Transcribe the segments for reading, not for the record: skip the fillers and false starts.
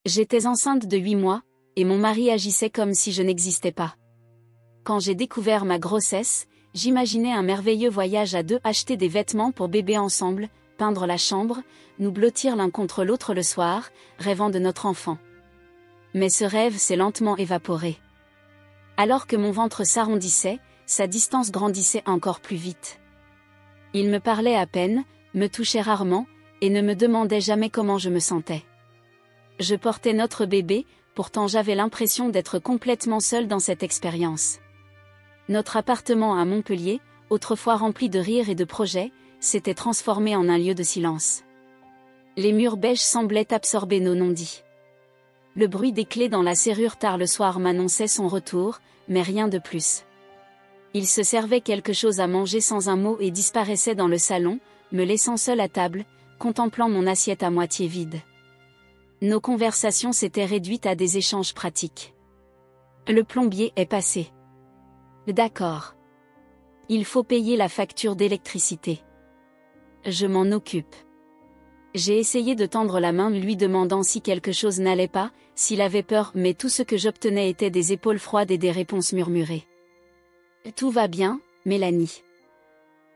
J'étais enceinte de 8 mois, et mon mari agissait comme si je n'existais pas. Quand j'ai découvert ma grossesse, j'imaginais un merveilleux voyage à deux, acheter des vêtements pour bébé ensemble, peindre la chambre, nous blottir l'un contre l'autre le soir, rêvant de notre enfant. Mais ce rêve s'est lentement évaporé. Alors que mon ventre s'arrondissait, sa distance grandissait encore plus vite. Il me parlait à peine, me touchait rarement, et ne me demandait jamais comment je me sentais. Je portais notre bébé, pourtant j'avais l'impression d'être complètement seule dans cette expérience. Notre appartement à Montpellier, autrefois rempli de rires et de projets, s'était transformé en un lieu de silence. Les murs beiges semblaient absorber nos non-dits. Le bruit des clés dans la serrure tard le soir m'annonçait son retour, mais rien de plus. Il se servait quelque chose à manger sans un mot et disparaissait dans le salon, me laissant seule à table, contemplant mon assiette à moitié vide. Nos conversations s'étaient réduites à des échanges pratiques. Le plombier est passé. D'accord. Il faut payer la facture d'électricité. Je m'en occupe. J'ai essayé de tendre la main lui demandant si quelque chose n'allait pas, s'il avait peur, mais tout ce que j'obtenais était des épaules froides et des réponses murmurées. Tout va bien, Mélanie.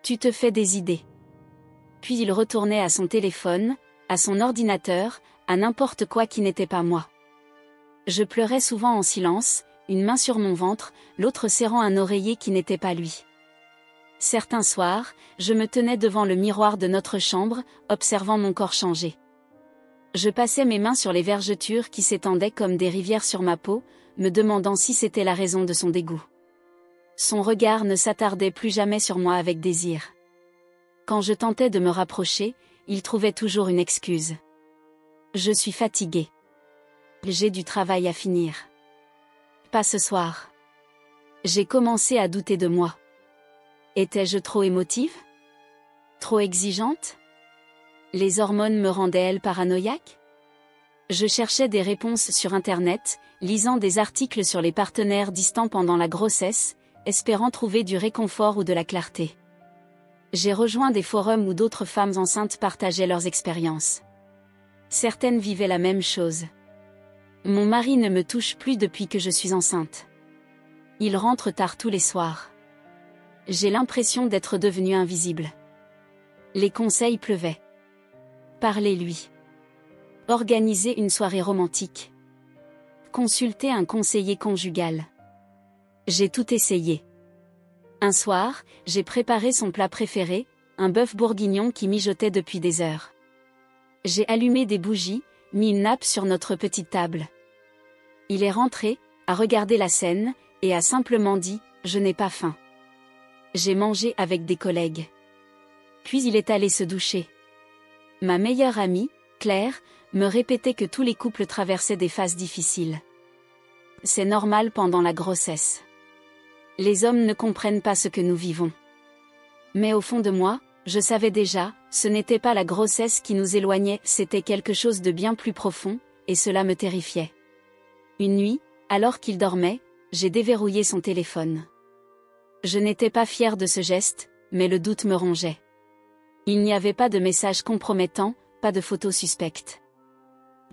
Tu te fais des idées. Puis il retournait à son téléphone, à son ordinateur, à n'importe quoi qui n'était pas moi. Je pleurais souvent en silence, une main sur mon ventre, l'autre serrant un oreiller qui n'était pas lui. Certains soirs, je me tenais devant le miroir de notre chambre, observant mon corps changer. Je passais mes mains sur les vergetures qui s'étendaient comme des rivières sur ma peau, me demandant si c'était la raison de son dégoût. Son regard ne s'attardait plus jamais sur moi avec désir. Quand je tentais de me rapprocher, il trouvait toujours une excuse. Je suis fatiguée. J'ai du travail à finir. Pas ce soir. J'ai commencé à douter de moi. Étais-je trop émotive? Trop exigeante? Les hormones me rendaient-elles paranoïaque? Je cherchais des réponses sur Internet, lisant des articles sur les partenaires distants pendant la grossesse, espérant trouver du réconfort ou de la clarté. J'ai rejoint des forums où d'autres femmes enceintes partageaient leurs expériences. Certaines vivaient la même chose. Mon mari ne me touche plus depuis que je suis enceinte. Il rentre tard tous les soirs. J'ai l'impression d'être devenue invisible. Les conseils pleuvaient. Parlez-lui. Organisez une soirée romantique. Consultez un conseiller conjugal. J'ai tout essayé. Un soir, j'ai préparé son plat préféré, un bœuf bourguignon qui mijotait depuis des heures. J'ai allumé des bougies, mis une nappe sur notre petite table. Il est rentré, a regardé la scène, et a simplement dit « Je n'ai pas faim ». J'ai mangé avec des collègues. Puis il est allé se doucher. Ma meilleure amie, Claire, me répétait que tous les couples traversaient des phases difficiles. C'est normal pendant la grossesse. Les hommes ne comprennent pas ce que nous vivons. Mais au fond de moi, je savais déjà, ce n'était pas la grossesse qui nous éloignait, c'était quelque chose de bien plus profond, et cela me terrifiait. Une nuit, alors qu'il dormait, j'ai déverrouillé son téléphone. Je n'étais pas fière de ce geste, mais le doute me rongeait. Il n'y avait pas de messages compromettants, pas de photos suspectes.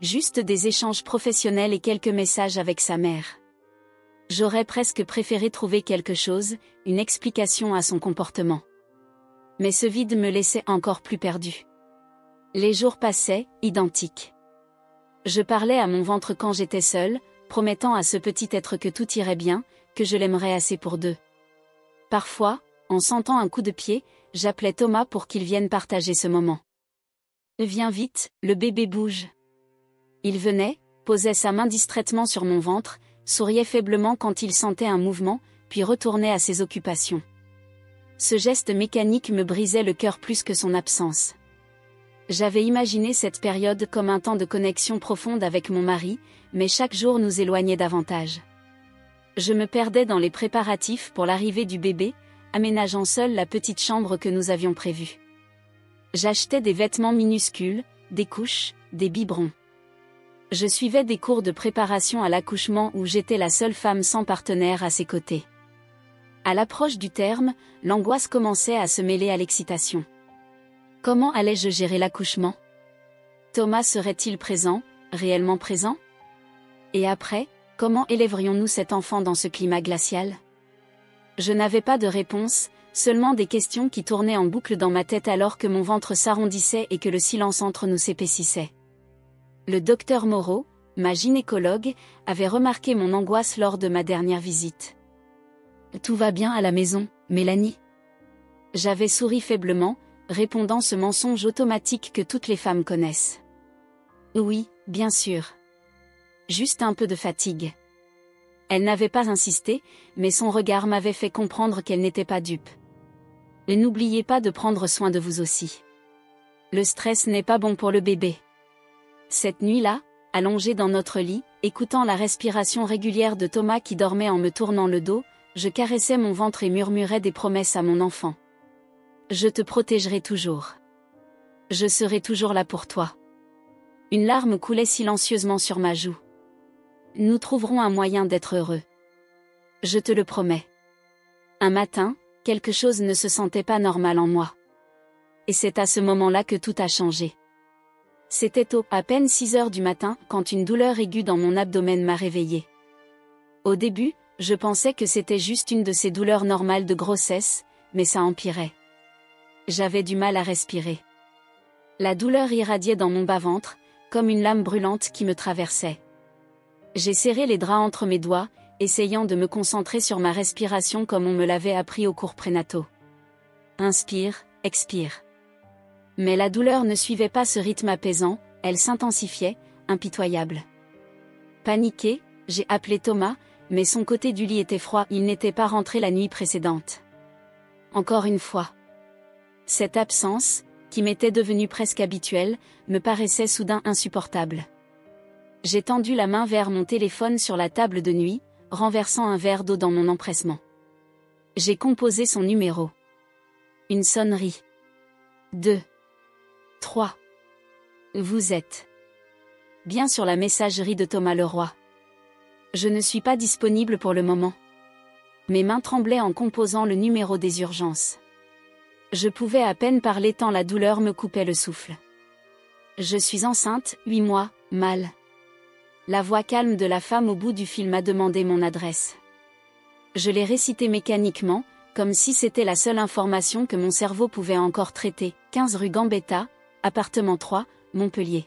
Juste des échanges professionnels et quelques messages avec sa mère. J'aurais presque préféré trouver quelque chose, une explication à son comportement. Mais ce vide me laissait encore plus perdue. Les jours passaient, identiques. Je parlais à mon ventre quand j'étais seule, promettant à ce petit être que tout irait bien, que je l'aimerais assez pour deux. Parfois, en sentant un coup de pied, j'appelais Thomas pour qu'il vienne partager ce moment. « Viens vite, le bébé bouge. » Il venait, posait sa main distraitement sur mon ventre, souriait faiblement quand il sentait un mouvement, puis retournait à ses occupations. Ce geste mécanique me brisait le cœur plus que son absence. J'avais imaginé cette période comme un temps de connexion profonde avec mon mari, mais chaque jour nous éloignait davantage. Je me perdais dans les préparatifs pour l'arrivée du bébé, aménageant seule la petite chambre que nous avions prévue. J'achetais des vêtements minuscules, des couches, des biberons. Je suivais des cours de préparation à l'accouchement où j'étais la seule femme sans partenaire à ses côtés. À l'approche du terme, l'angoisse commençait à se mêler à l'excitation. Comment allais-je gérer l'accouchement? Thomas serait-il présent, réellement présent? Et après, comment élèverions-nous cet enfant dans ce climat glacial? Je n'avais pas de réponse, seulement des questions qui tournaient en boucle dans ma tête alors que mon ventre s'arrondissait et que le silence entre nous s'épaississait. Le docteur Moreau, ma gynécologue, avait remarqué mon angoisse lors de ma dernière visite. « Tout va bien à la maison, Mélanie ?» J'avais souri faiblement, répondant ce mensonge automatique que toutes les femmes connaissent. « Oui, bien sûr. Juste un peu de fatigue. » Elle n'avait pas insisté, mais son regard m'avait fait comprendre qu'elle n'était pas dupe. Et n'oubliez pas de prendre soin de vous aussi. Le stress n'est pas bon pour le bébé. Cette nuit-là, allongée dans notre lit, écoutant la respiration régulière de Thomas qui dormait en me tournant le dos, je caressais mon ventre et murmurais des promesses à mon enfant. Je te protégerai toujours. Je serai toujours là pour toi. Une larme coulait silencieusement sur ma joue. Nous trouverons un moyen d'être heureux. Je te le promets. Un matin, quelque chose ne se sentait pas normal en moi. Et c'est à ce moment-là que tout a changé. C'était à peine 6 heures du matin quand une douleur aiguë dans mon abdomen m'a réveillée. Au début, je pensais que c'était juste une de ces douleurs normales de grossesse, mais ça empirait. J'avais du mal à respirer. La douleur irradiait dans mon bas-ventre, comme une lame brûlante qui me traversait. J'ai serré les draps entre mes doigts, essayant de me concentrer sur ma respiration comme on me l'avait appris aux cours prénataux. Inspire, expire. Mais la douleur ne suivait pas ce rythme apaisant, elle s'intensifiait, impitoyable. Paniqué, j'ai appelé Thomas, mais son côté du lit était froid, il n'était pas rentré la nuit précédente. Encore une fois. Cette absence, qui m'était devenue presque habituelle, me paraissait soudain insupportable. J'ai tendu la main vers mon téléphone sur la table de nuit, renversant un verre d'eau dans mon empressement. J'ai composé son numéro. Une sonnerie. 2. 3. Vous êtes bien sur la messagerie de Thomas Leroy. Je ne suis pas disponible pour le moment. Mes mains tremblaient en composant le numéro des urgences. Je pouvais à peine parler tant la douleur me coupait le souffle. Je suis enceinte, 8 mois, mal. La voix calme de la femme au bout du fil m'a demandé mon adresse. Je l'ai récité mécaniquement, comme si c'était la seule information que mon cerveau pouvait encore traiter. 15 rue Gambetta, appartement 3, Montpellier.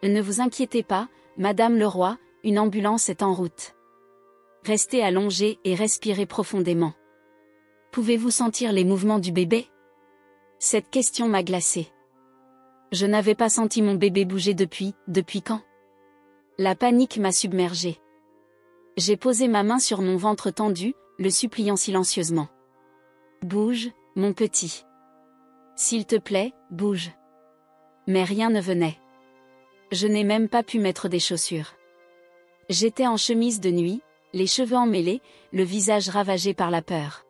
Ne vous inquiétez pas, Madame Leroy, une ambulance est en route. Restez allongée et respirez profondément. Pouvez-vous sentir les mouvements du bébé? Cette question m'a glacée. Je n'avais pas senti mon bébé bouger depuis quand? La panique m'a submergée. J'ai posé ma main sur mon ventre tendu, le suppliant silencieusement. Bouge, mon petit. S'il te plaît, bouge. Mais rien ne venait. Je n'ai même pas pu mettre des chaussures. J'étais en chemise de nuit, les cheveux emmêlés, le visage ravagé par la peur.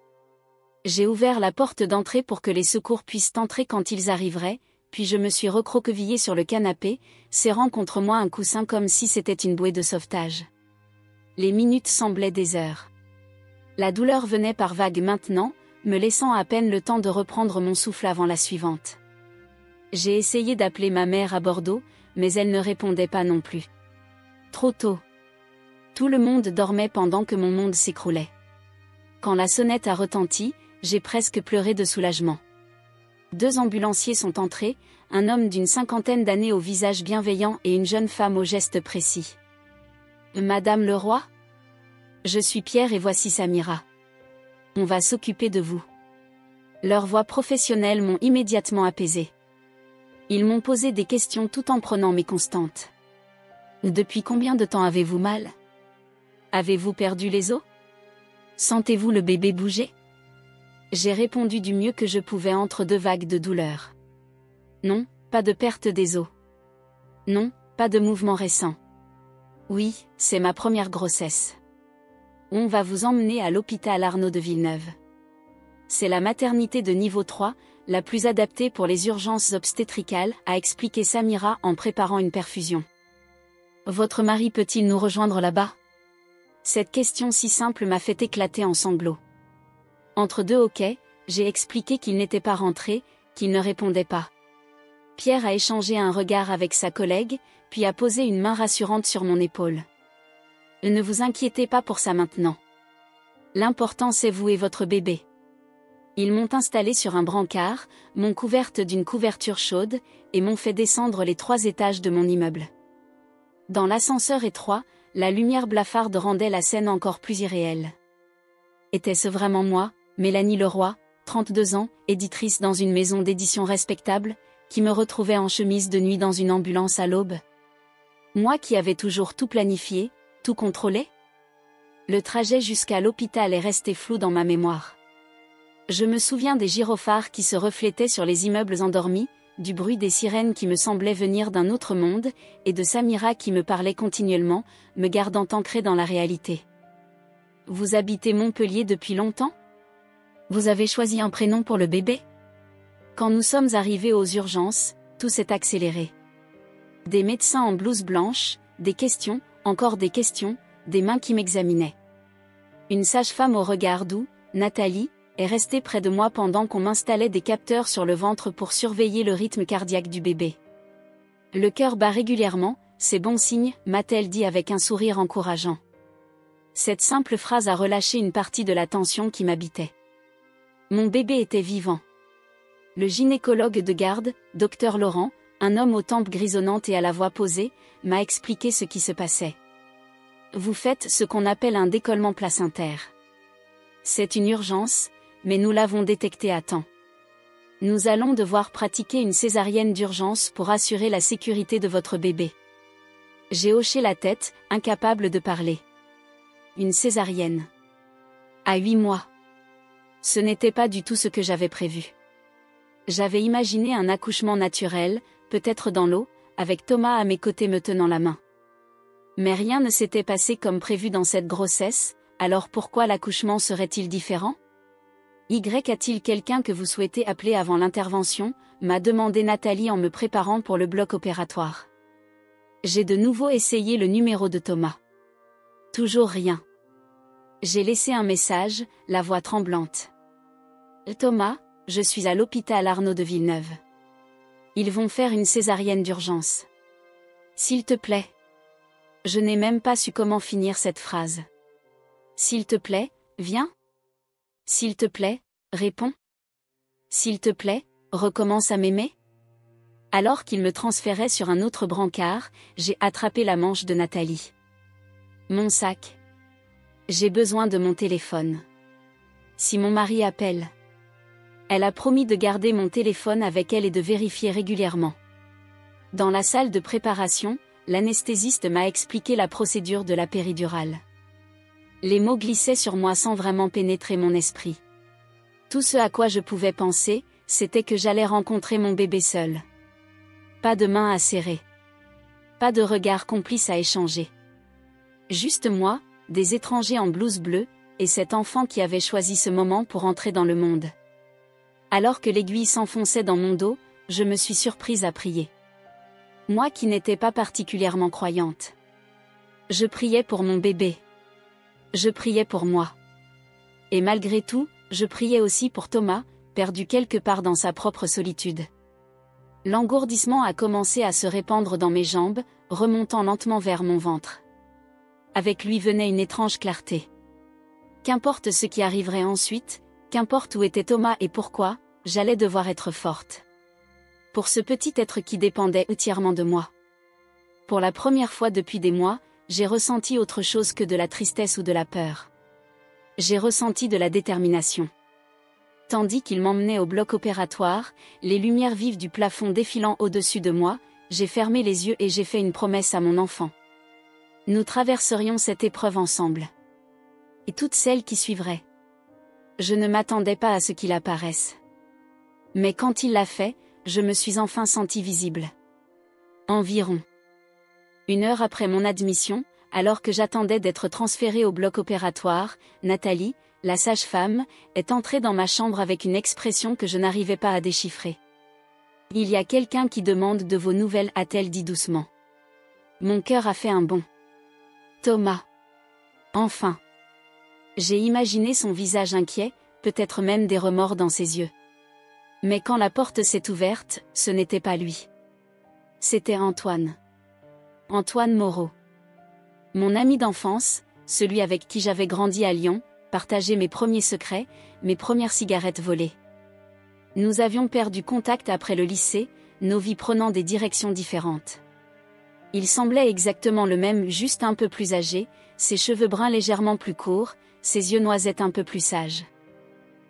J'ai ouvert la porte d'entrée pour que les secours puissent entrer quand ils arriveraient, puis je me suis recroquevillée sur le canapé, serrant contre moi un coussin comme si c'était une bouée de sauvetage. Les minutes semblaient des heures. La douleur venait par vagues maintenant, me laissant à peine le temps de reprendre mon souffle avant la suivante. J'ai essayé d'appeler ma mère à Bordeaux, mais elle ne répondait pas non plus. Trop tôt. Tout le monde dormait pendant que mon monde s'écroulait. Quand la sonnette a retenti, j'ai presque pleuré de soulagement. 2 ambulanciers sont entrés, un homme d'une 50aine d'années au visage bienveillant et une jeune femme au geste précis. Madame Leroy? Je suis Pierre et voici Samira. On va s'occuper de vous. Leurs voix professionnelles m'ont immédiatement apaisée. Ils m'ont posé des questions tout en prenant mes constantes. Depuis combien de temps avez-vous mal? Avez-vous perdu les os? Sentez-vous le bébé bouger? J'ai répondu du mieux que je pouvais entre 2 vagues de douleur. Non, pas de perte des os. Non, pas de mouvement récent. Oui, c'est ma première grossesse. On va vous emmener à l'hôpital Arnaud de Villeneuve. C'est la maternité de niveau 3, la plus adaptée pour les urgences obstétricales, a expliqué Samira en préparant une perfusion. Votre mari peut-il nous rejoindre là-bas? Cette question si simple m'a fait éclater en sanglots. Entre 2 hoquets, j'ai expliqué qu'il n'était pas rentré, qu'il ne répondait pas. Pierre a échangé un regard avec sa collègue, puis a posé une main rassurante sur mon épaule. Ne vous inquiétez pas pour ça maintenant. L'important c'est vous et votre bébé. Ils m'ont installée sur un brancard, m'ont couverte d'une couverture chaude, et m'ont fait descendre les 3 étages de mon immeuble. Dans l'ascenseur étroit, la lumière blafarde rendait la scène encore plus irréelle. Était-ce vraiment moi, Mélanie Leroy, 32 ans, éditrice dans une maison d'édition respectable, qui me retrouvait en chemise de nuit dans une ambulance à l'aube? Moi qui avais toujours tout planifié, tout contrôlé? Le trajet jusqu'à l'hôpital est resté flou dans ma mémoire. Je me souviens des gyrophares qui se reflétaient sur les immeubles endormis, du bruit des sirènes qui me semblaient venir d'un autre monde, et de Samira qui me parlait continuellement, me gardant ancrée dans la réalité. Vous habitez Montpellier depuis longtemps? Vous avez choisi un prénom pour le bébé? Quand nous sommes arrivés aux urgences, tout s'est accéléré. Des médecins en blouse blanche, des questions, encore des questions, des mains qui m'examinaient. Une sage-femme au regard doux, Nathalie, est restée près de moi pendant qu'on m'installait des capteurs sur le ventre pour surveiller le rythme cardiaque du bébé. Le cœur bat régulièrement, c'est bon signe, m'a-t-elle dit avec un sourire encourageant. Cette simple phrase a relâché une partie de la tension qui m'habitait. Mon bébé était vivant. Le gynécologue de garde, Dr Laurent, un homme aux tempes grisonnantes et à la voix posée, m'a expliqué ce qui se passait. Vous faites ce qu'on appelle un décollement placentaire. C'est une urgence, mais nous l'avons détecté à temps. Nous allons devoir pratiquer une césarienne d'urgence pour assurer la sécurité de votre bébé. J'ai hoché la tête, incapable de parler. Une césarienne. À 8 mois. Ce n'était pas du tout ce que j'avais prévu. J'avais imaginé un accouchement naturel, peut-être dans l'eau, avec Thomas à mes côtés me tenant la main. Mais rien ne s'était passé comme prévu dans cette grossesse, alors pourquoi l'accouchement serait-il différent? A-t-il quelqu'un que vous souhaitez appeler avant l'intervention, m'a demandé Nathalie en me préparant pour le bloc opératoire. J'ai de nouveau essayé le numéro de Thomas. Toujours rien. J'ai laissé un message, la voix tremblante. Thomas, je suis à l'hôpital Arnaud de Villeneuve. Ils vont faire une césarienne d'urgence. S'il te plaît. Je n'ai même pas su comment finir cette phrase. S'il te plaît, viens. S'il te plaît, réponds. S'il te plaît, recommence à m'aimer. Alors qu'il me transférait sur un autre brancard, j'ai attrapé la manche de Nathalie. Mon sac. J'ai besoin de mon téléphone. Si mon mari appelle. Elle a promis de garder mon téléphone avec elle et de vérifier régulièrement. Dans la salle de préparation, l'anesthésiste m'a expliqué la procédure de la péridurale. Les mots glissaient sur moi sans vraiment pénétrer mon esprit. Tout ce à quoi je pouvais penser, c'était que j'allais rencontrer mon bébé seul. Pas de main à serrer. Pas de regard complice à échanger. Juste moi, des étrangers en blouse bleue, et cet enfant qui avait choisi ce moment pour entrer dans le monde. Alors que l'aiguille s'enfonçait dans mon dos, je me suis surprise à prier. Moi qui n'étais pas particulièrement croyante. Je priais pour mon bébé. Je priais pour moi. Et malgré tout, je priais aussi pour Thomas, perdu quelque part dans sa propre solitude. L'engourdissement a commencé à se répandre dans mes jambes, remontant lentement vers mon ventre. Avec lui venait une étrange clarté. Qu'importe ce qui arriverait ensuite, qu'importe où était Thomas et pourquoi, j'allais devoir être forte. Pour ce petit être qui dépendait entièrement de moi. Pour la première fois depuis des mois, j'ai ressenti autre chose que de la tristesse ou de la peur. J'ai ressenti de la détermination. Tandis qu'il m'emmenait au bloc opératoire, les lumières vives du plafond défilant au-dessus de moi, j'ai fermé les yeux et j'ai fait une promesse à mon enfant. Nous traverserions cette épreuve ensemble. Et toutes celles qui suivraient. Je ne m'attendais pas à ce qu'il apparaisse. Mais quand il l'a fait, je me suis enfin sentie visible. Environ 1 heure après mon admission, alors que j'attendais d'être transférée au bloc opératoire, Nathalie, la sage-femme, est entrée dans ma chambre avec une expression que je n'arrivais pas à déchiffrer. Il y a quelqu'un qui demande de vos nouvelles, a-t-elle dit doucement. Mon cœur a fait un bond. Thomas. Enfin. J'ai imaginé son visage inquiet, peut-être même des remords dans ses yeux. Mais quand la porte s'est ouverte, ce n'était pas lui. C'était Antoine. Antoine Moreau. Mon ami d'enfance, celui avec qui j'avais grandi à Lyon, partageait mes premiers secrets, mes premières cigarettes volées. Nous avions perdu contact après le lycée, nos vies prenant des directions différentes. Il semblait exactement le même, juste un peu plus âgé, ses cheveux bruns légèrement plus courts, ses yeux noisettes un peu plus sages.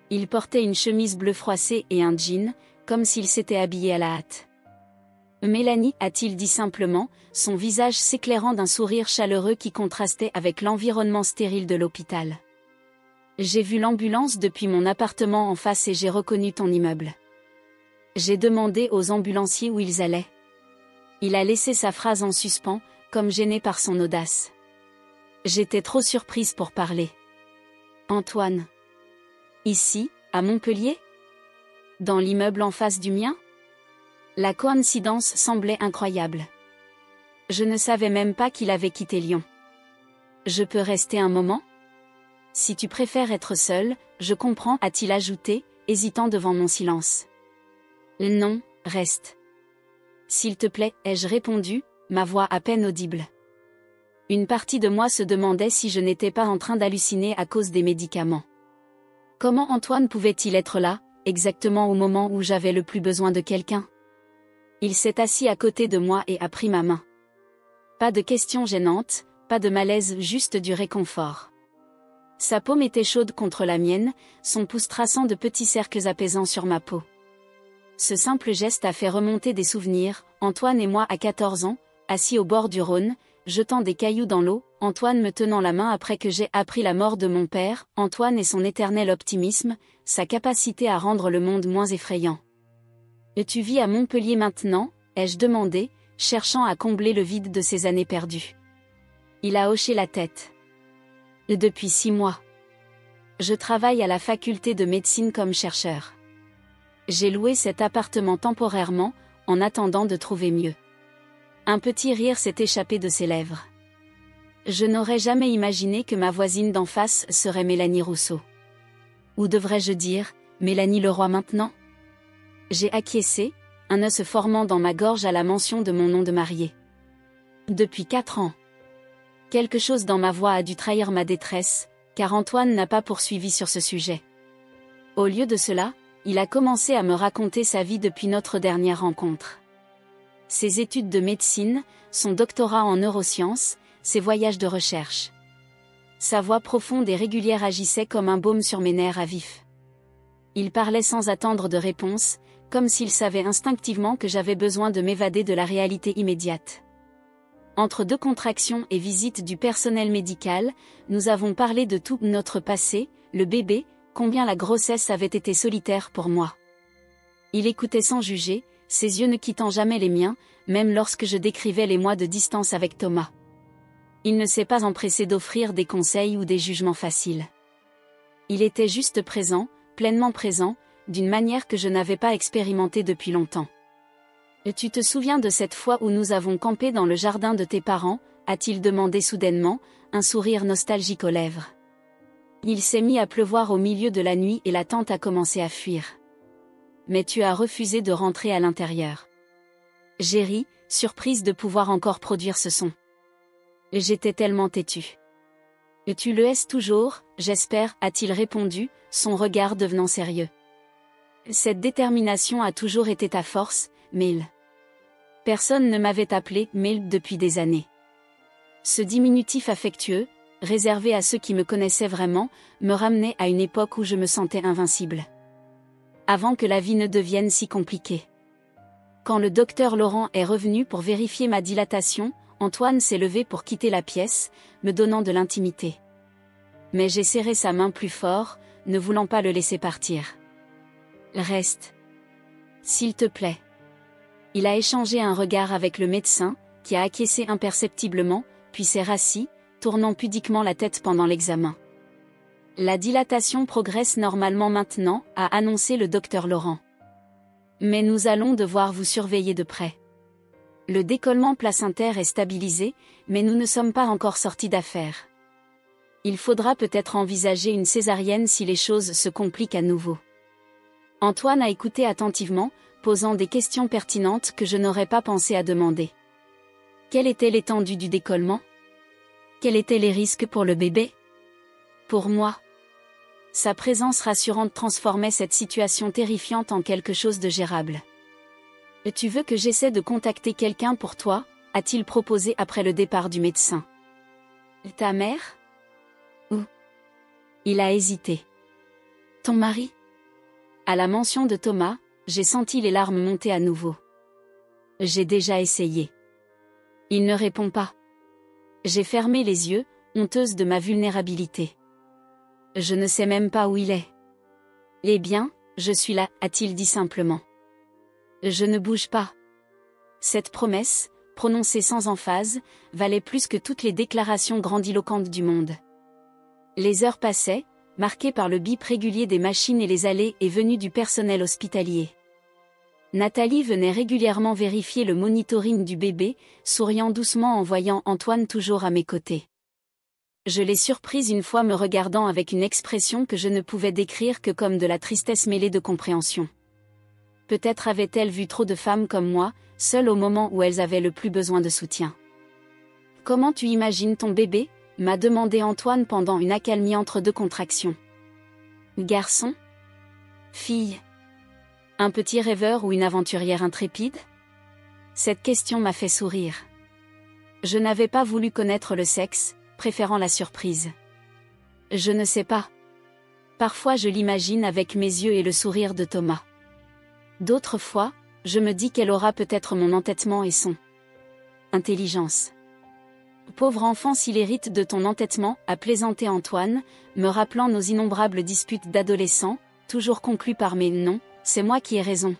Il portait une chemise bleue froissée et un jean, comme s'il s'était habillé à la hâte. Mélanie, a-t-il dit simplement, son visage s'éclairant d'un sourire chaleureux qui contrastait avec l'environnement stérile de l'hôpital. J'ai vu l'ambulance depuis mon appartement en face et j'ai reconnu ton immeuble. J'ai demandé aux ambulanciers où ils allaient. Il a laissé sa phrase en suspens, comme gêné par son audace. J'étais trop surprise pour parler. Antoine. Ici, à Montpellier? Dans l'immeuble en face du mien? La coïncidence semblait incroyable. Je ne savais même pas qu'il avait quitté Lyon. Je peux rester un moment? Si tu préfères être seul, je comprends, a-t-il ajouté, hésitant devant mon silence. Non, reste. S'il te plaît, ai-je répondu, ma voix à peine audible. Une partie de moi se demandait si je n'étais pas en train d'halluciner à cause des médicaments. Comment Antoine pouvait-il être là, exactement au moment où j'avais le plus besoin de quelqu'un? Il s'est assis à côté de moi et a pris ma main. Pas de questions gênantes, pas de malaise, juste du réconfort. Sa paume était chaude contre la mienne, son pouce traçant de petits cercles apaisants sur ma peau. Ce simple geste a fait remonter des souvenirs, Antoine et moi à 14 ans, assis au bord du Rhône, jetant des cailloux dans l'eau, Antoine me tenant la main après que j'ai appris la mort de mon père, Antoine et son éternel optimisme, sa capacité à rendre le monde moins effrayant. Et tu vis à Montpellier maintenant, ai-je demandé, cherchant à combler le vide de ces années perdues. Il a hoché la tête. Depuis 6 mois. Je travaille à la faculté de médecine comme chercheur. J'ai loué cet appartement temporairement, en attendant de trouver mieux. Un petit rire s'est échappé de ses lèvres. Je n'aurais jamais imaginé que ma voisine d'en face serait Mélanie Rousseau. Ou devrais-je dire, Mélanie Leroy maintenant? J'ai acquiescé, un nœud se formant dans ma gorge à la mention de mon nom de mariée. Depuis 4 ans. Quelque chose dans ma voix a dû trahir ma détresse, car Antoine n'a pas poursuivi sur ce sujet. Au lieu de cela, il a commencé à me raconter sa vie depuis notre dernière rencontre. Ses études de médecine, son doctorat en neurosciences, ses voyages de recherche. Sa voix profonde et régulière agissait comme un baume sur mes nerfs à vif. Il parlait sans attendre de réponse, comme s'il savait instinctivement que j'avais besoin de m'évader de la réalité immédiate. Entre 2 contractions et visites du personnel médical, nous avons parlé de tout notre passé, le bébé, combien la grossesse avait été solitaire pour moi. Il écoutait sans juger, ses yeux ne quittant jamais les miens, même lorsque je décrivais les mois de distance avec Thomas. Il ne s'est pas empressé d'offrir des conseils ou des jugements faciles. Il était juste présent, pleinement présent, d'une manière que je n'avais pas expérimentée depuis longtemps. « Tu te souviens de cette fois où nous avons campé dans le jardin de tes parents ?» a-t-il demandé soudainement, un sourire nostalgique aux lèvres. Il s'est mis à pleuvoir au milieu de la nuit et la tente a commencé à fuir. Mais tu as refusé de rentrer à l'intérieur. J'ai ri, surprise de pouvoir encore produire ce son. J'étais tellement têtue. Et tu le es toujours, j'espère, a-t-il répondu, son regard devenant sérieux. Cette détermination a toujours été ta force, Mel. Personne ne m'avait appelé Mel depuis des années. Ce diminutif affectueux, réservé à ceux qui me connaissaient vraiment, me ramenait à une époque où je me sentais invincible. Avant que la vie ne devienne si compliquée. Quand le docteur Laurent est revenu pour vérifier ma dilatation, Antoine s'est levé pour quitter la pièce, me donnant de l'intimité. Mais j'ai serré sa main plus fort, ne voulant pas le laisser partir. Reste. S'il te plaît. Il a échangé un regard avec le médecin, qui a acquiescé imperceptiblement, puis s'est rassis, tournant pudiquement la tête pendant l'examen. La dilatation progresse normalement maintenant, a annoncé le docteur Laurent. Mais nous allons devoir vous surveiller de près. Le décollement placentaire est stabilisé, mais nous ne sommes pas encore sortis d'affaire. Il faudra peut-être envisager une césarienne si les choses se compliquent à nouveau. Antoine a écouté attentivement, posant des questions pertinentes que je n'aurais pas pensé à demander. Quelle était l'étendue du décollement? Quels étaient les risques pour le bébé? Pour moi. Sa présence rassurante transformait cette situation terrifiante en quelque chose de gérable. Tu veux que j'essaie de contacter quelqu'un pour toi? A-t-il proposé après le départ du médecin. Ta mère? Où? Il a hésité. Ton mari? À la mention de Thomas, j'ai senti les larmes monter à nouveau. J'ai déjà essayé. Il ne répond pas. J'ai fermé les yeux, honteuse de ma vulnérabilité. Je ne sais même pas où il est. Eh bien, je suis là, a-t-il dit simplement. Je ne bouge pas. Cette promesse, prononcée sans emphase, valait plus que toutes les déclarations grandiloquentes du monde. Les heures passaient, marquées par le bip régulier des machines et les allées et venues du personnel hospitalier. Nathalie venait régulièrement vérifier le monitoring du bébé, souriant doucement en voyant Antoine toujours à mes côtés. Je l'ai surprise une fois me regardant avec une expression que je ne pouvais décrire que comme de la tristesse mêlée de compréhension. Peut-être avait-elle vu trop de femmes comme moi, seules au moment où elles avaient le plus besoin de soutien. « Comment tu imagines ton bébé ?» m'a demandé Antoine pendant une accalmie entre deux contractions. « Garçon ? Fille ? Un petit rêveur ou une aventurière intrépide ? » Cette question m'a fait sourire. Je n'avais pas voulu connaître le sexe, préférant la surprise. Je ne sais pas. Parfois je l'imagine avec mes yeux et le sourire de Thomas. D'autres fois, je me dis qu'elle aura peut-être mon entêtement et son intelligence. Pauvre enfant s'il hérite de ton entêtement, a plaisanté Antoine, me rappelant nos innombrables disputes d'adolescents, toujours conclues par mes non, c'est moi qui ai raison.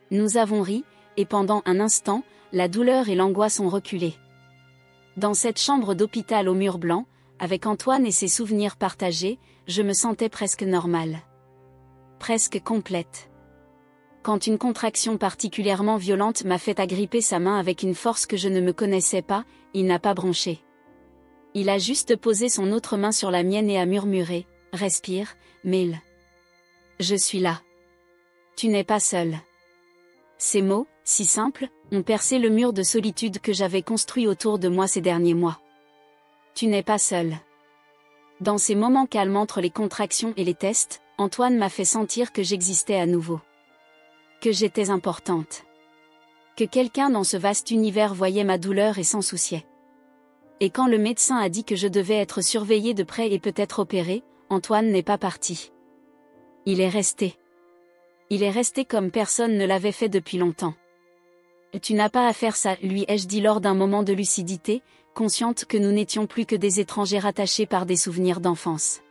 Nous avons ri, et pendant un instant, la douleur et l'angoisse ont reculé. Dans cette chambre d'hôpital au mur blanc, avec Antoine et ses souvenirs partagés, je me sentais presque normale. Presque complète. Quand une contraction particulièrement violente m'a fait agripper sa main avec une force que je ne me connaissais pas, il n'a pas bronché. Il a juste posé son autre main sur la mienne et a murmuré « Respire, Mel. Je suis là. Tu n'es pas seule. » Ces mots, si simples, ont percé le mur de solitude que j'avais construit autour de moi ces derniers mois. Tu n'es pas seule. Dans ces moments calmes entre les contractions et les tests, Antoine m'a fait sentir que j'existais à nouveau. Que j'étais importante. Que quelqu'un dans ce vaste univers voyait ma douleur et s'en souciait. Et quand le médecin a dit que je devais être surveillée de près et peut-être opérée, Antoine n'est pas parti. Il est resté. Il est resté comme personne ne l'avait fait depuis longtemps. Tu n'as pas à faire ça, lui ai-je dit lors d'un moment de lucidité, consciente que nous n'étions plus que des étrangers rattachés par des souvenirs d'enfance.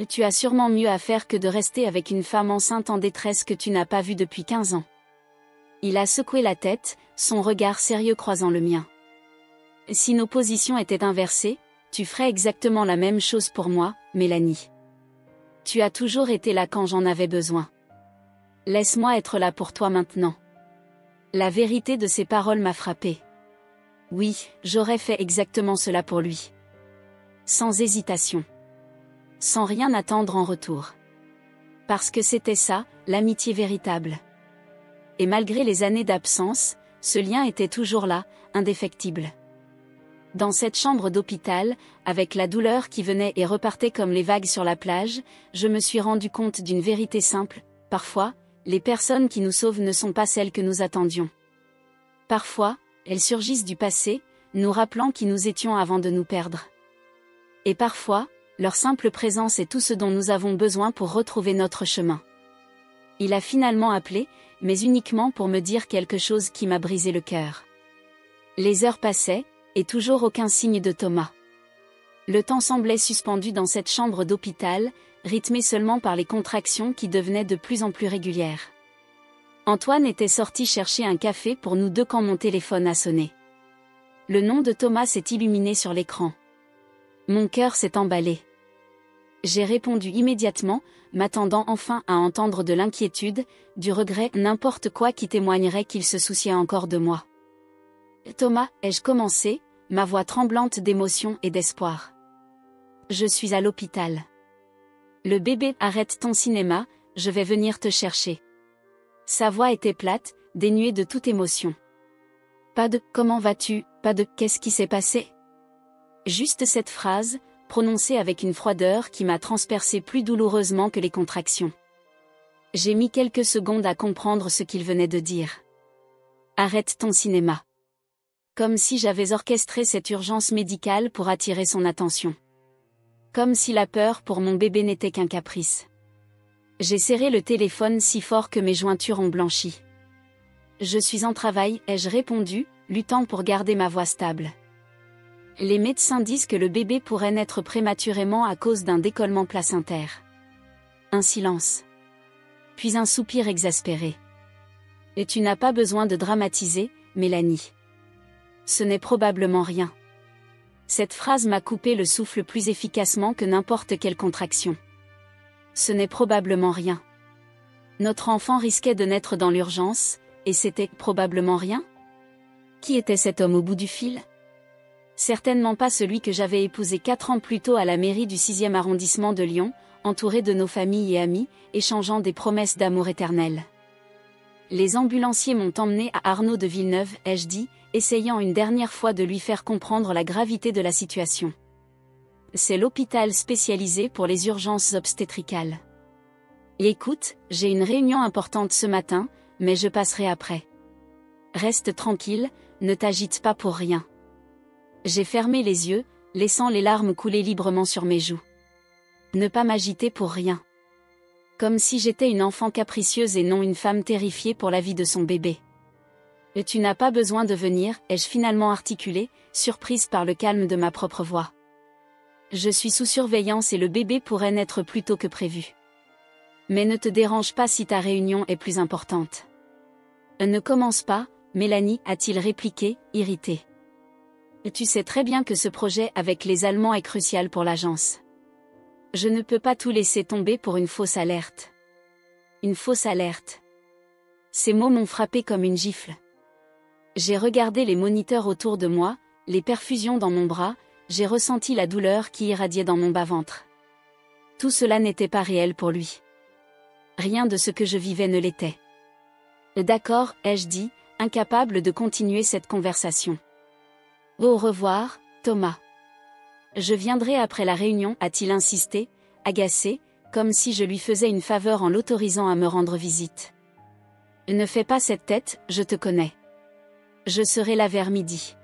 Tu as sûrement mieux à faire que de rester avec une femme enceinte en détresse que tu n'as pas vue depuis 15 ans. Il a secoué la tête, son regard sérieux croisant le mien. Si nos positions étaient inversées, tu ferais exactement la même chose pour moi, Mélanie. Tu as toujours été là quand j'en avais besoin. Laisse-moi être là pour toi maintenant. La vérité de ces paroles m'a frappée. Oui, j'aurais fait exactement cela pour lui. Sans hésitation. Sans rien attendre en retour. Parce que c'était ça, l'amitié véritable. Et malgré les années d'absence, ce lien était toujours là, indéfectible. Dans cette chambre d'hôpital, avec la douleur qui venait et repartait comme les vagues sur la plage, je me suis rendu compte d'une vérité simple, parfois, les personnes qui nous sauvent ne sont pas celles que nous attendions. Parfois, elles surgissent du passé, nous rappelant qui nous étions avant de nous perdre. Et parfois, leur simple présence est tout ce dont nous avons besoin pour retrouver notre chemin. Il a finalement appelé, mais uniquement pour me dire quelque chose qui m'a brisé le cœur. Les heures passaient, et toujours aucun signe de Thomas. Le temps semblait suspendu dans cette chambre d'hôpital, rythmé seulement par les contractions qui devenaient de plus en plus régulières. Antoine était sorti chercher un café pour nous deux quand mon téléphone a sonné. Le nom de Thomas s'est illuminé sur l'écran. Mon cœur s'est emballé. J'ai répondu immédiatement, m'attendant enfin à entendre de l'inquiétude, du regret, n'importe quoi qui témoignerait qu'il se souciait encore de moi. Thomas, ai-je commencé, ma voix tremblante d'émotion et d'espoir. Je suis à l'hôpital. Le bébé, arrête ton cinéma, je vais venir te chercher. Sa voix était plate, dénuée de toute émotion. Pas de « comment vas-tu », pas de « qu'est-ce qui s'est passé ». Juste cette phrase, prononcée avec une froideur qui m'a transpercé plus douloureusement que les contractions. J'ai mis quelques secondes à comprendre ce qu'il venait de dire. Arrête ton cinéma. Comme si j'avais orchestré cette urgence médicale pour attirer son attention. Comme si la peur pour mon bébé n'était qu'un caprice. J'ai serré le téléphone si fort que mes jointures ont blanchi. Je suis en travail, ai-je répondu, luttant pour garder ma voix stable. Les médecins disent que le bébé pourrait naître prématurément à cause d'un décollement placentaire. Un silence. Puis un soupir exaspéré. Et tu n'as pas besoin de dramatiser, Mélanie. Ce n'est probablement rien. Cette phrase m'a coupé le souffle plus efficacement que n'importe quelle contraction. Ce n'est probablement rien. Notre enfant risquait de naître dans l'urgence, et c'était probablement rien? Qui était cet homme au bout du fil? Certainement pas celui que j'avais épousé 4 ans plus tôt à la mairie du 6e arrondissement de Lyon, entouré de nos familles et amis, échangeant des promesses d'amour éternel. Les ambulanciers m'ont emmené à Arnaud de Villeneuve, ai-je dit, essayant une dernière fois de lui faire comprendre la gravité de la situation. C'est l'hôpital spécialisé pour les urgences obstétricales. Et écoute, j'ai une réunion importante ce matin, mais je passerai après. Reste tranquille, ne t'agite pas pour rien. J'ai fermé les yeux, laissant les larmes couler librement sur mes joues. Ne pas m'agiter pour rien. Comme si j'étais une enfant capricieuse et non une femme terrifiée pour la vie de son bébé. Et tu n'as pas besoin de venir, ai-je finalement articulé, surprise par le calme de ma propre voix. Je suis sous surveillance et le bébé pourrait naître plus tôt que prévu. Mais ne te dérange pas si ta réunion est plus importante. Ne commence pas, Mélanie, a-t-il répliqué, irrité. Tu sais très bien que ce projet avec les Allemands est crucial pour l'agence. Je ne peux pas tout laisser tomber pour une fausse alerte. Une fausse alerte. Ces mots m'ont frappé comme une gifle. J'ai regardé les moniteurs autour de moi, les perfusions dans mon bras, j'ai ressenti la douleur qui irradiait dans mon bas-ventre. Tout cela n'était pas réel pour lui. Rien de ce que je vivais ne l'était. D'accord, ai-je dit, incapable de continuer cette conversation. Au revoir, Thomas. Je viendrai après la réunion, a-t-il insisté, agacé, comme si je lui faisais une faveur en l'autorisant à me rendre visite. Ne fais pas cette tête, je te connais. Je serai là vers midi.